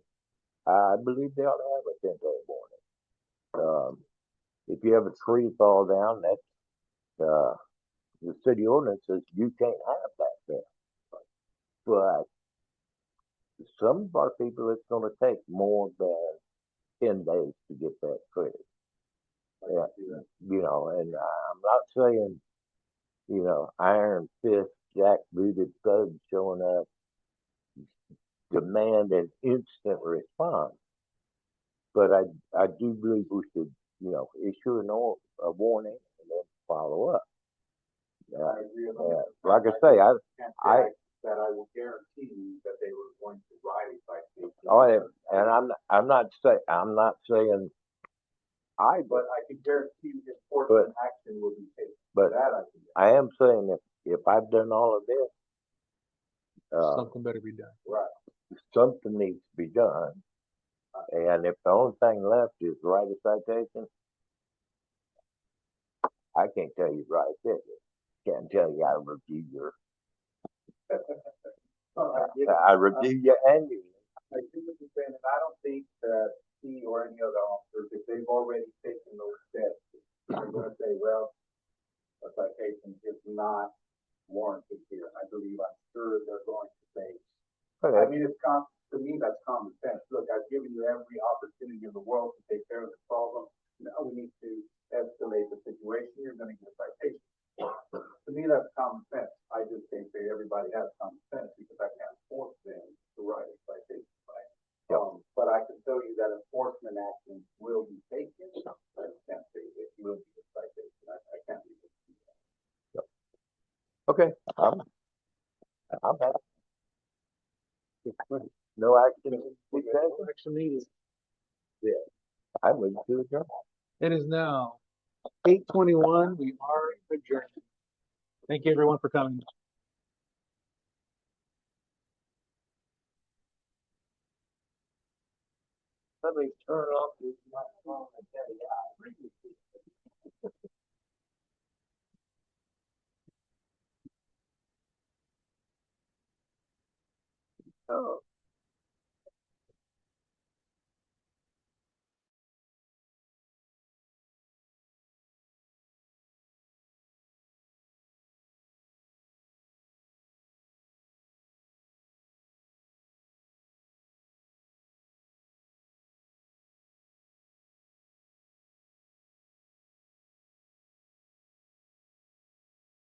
I believe they ought to have a 10-day warning. If you have a tree fall down, that's the city ordinance says you can't have that there. But some of our people, it's going to take more than 10 days to get that cleared. Yeah, you know, and I'm not saying, you know, iron fist, jackbooted thugs showing up demand an instant response. But I do believe we should, you know, issue a warning and then follow up. I agree with that. Like I say, that I will guarantee you that they were going to write a citation. Oh, and I'm not saying but I can guarantee you enforcement action will be taken. But that I am saying if I've done all of this, Something better be done. right. Something needs to be done. And if the only thing left is write a citation, I can't tell you right there. Can't tell you I review your. I review your annually. I see what you're saying, and I don't think that he or any other officers, if they've already taken those steps, are going to say, well, a citation is not warranted here. I'm sure they're going to say, I mean, to me, that's common sense. Look, I've given you every opportunity in the world to take care of this problem. Now we need to escalate the situation. You're going to get a citation. To me, that's common sense. I just think that everybody has common sense because I can't force them to write a citation, right? But I can tell you that enforcement actions will be taken. I can't say it will be a citation. I can't be able to do that. Okay, I'm happy. No action. No action needed. I'm ready to adjourn. It is now 8:21. We are adjourned. Thank you everyone for coming. Let me turn off this microphone and tell you I agree with you. Oh.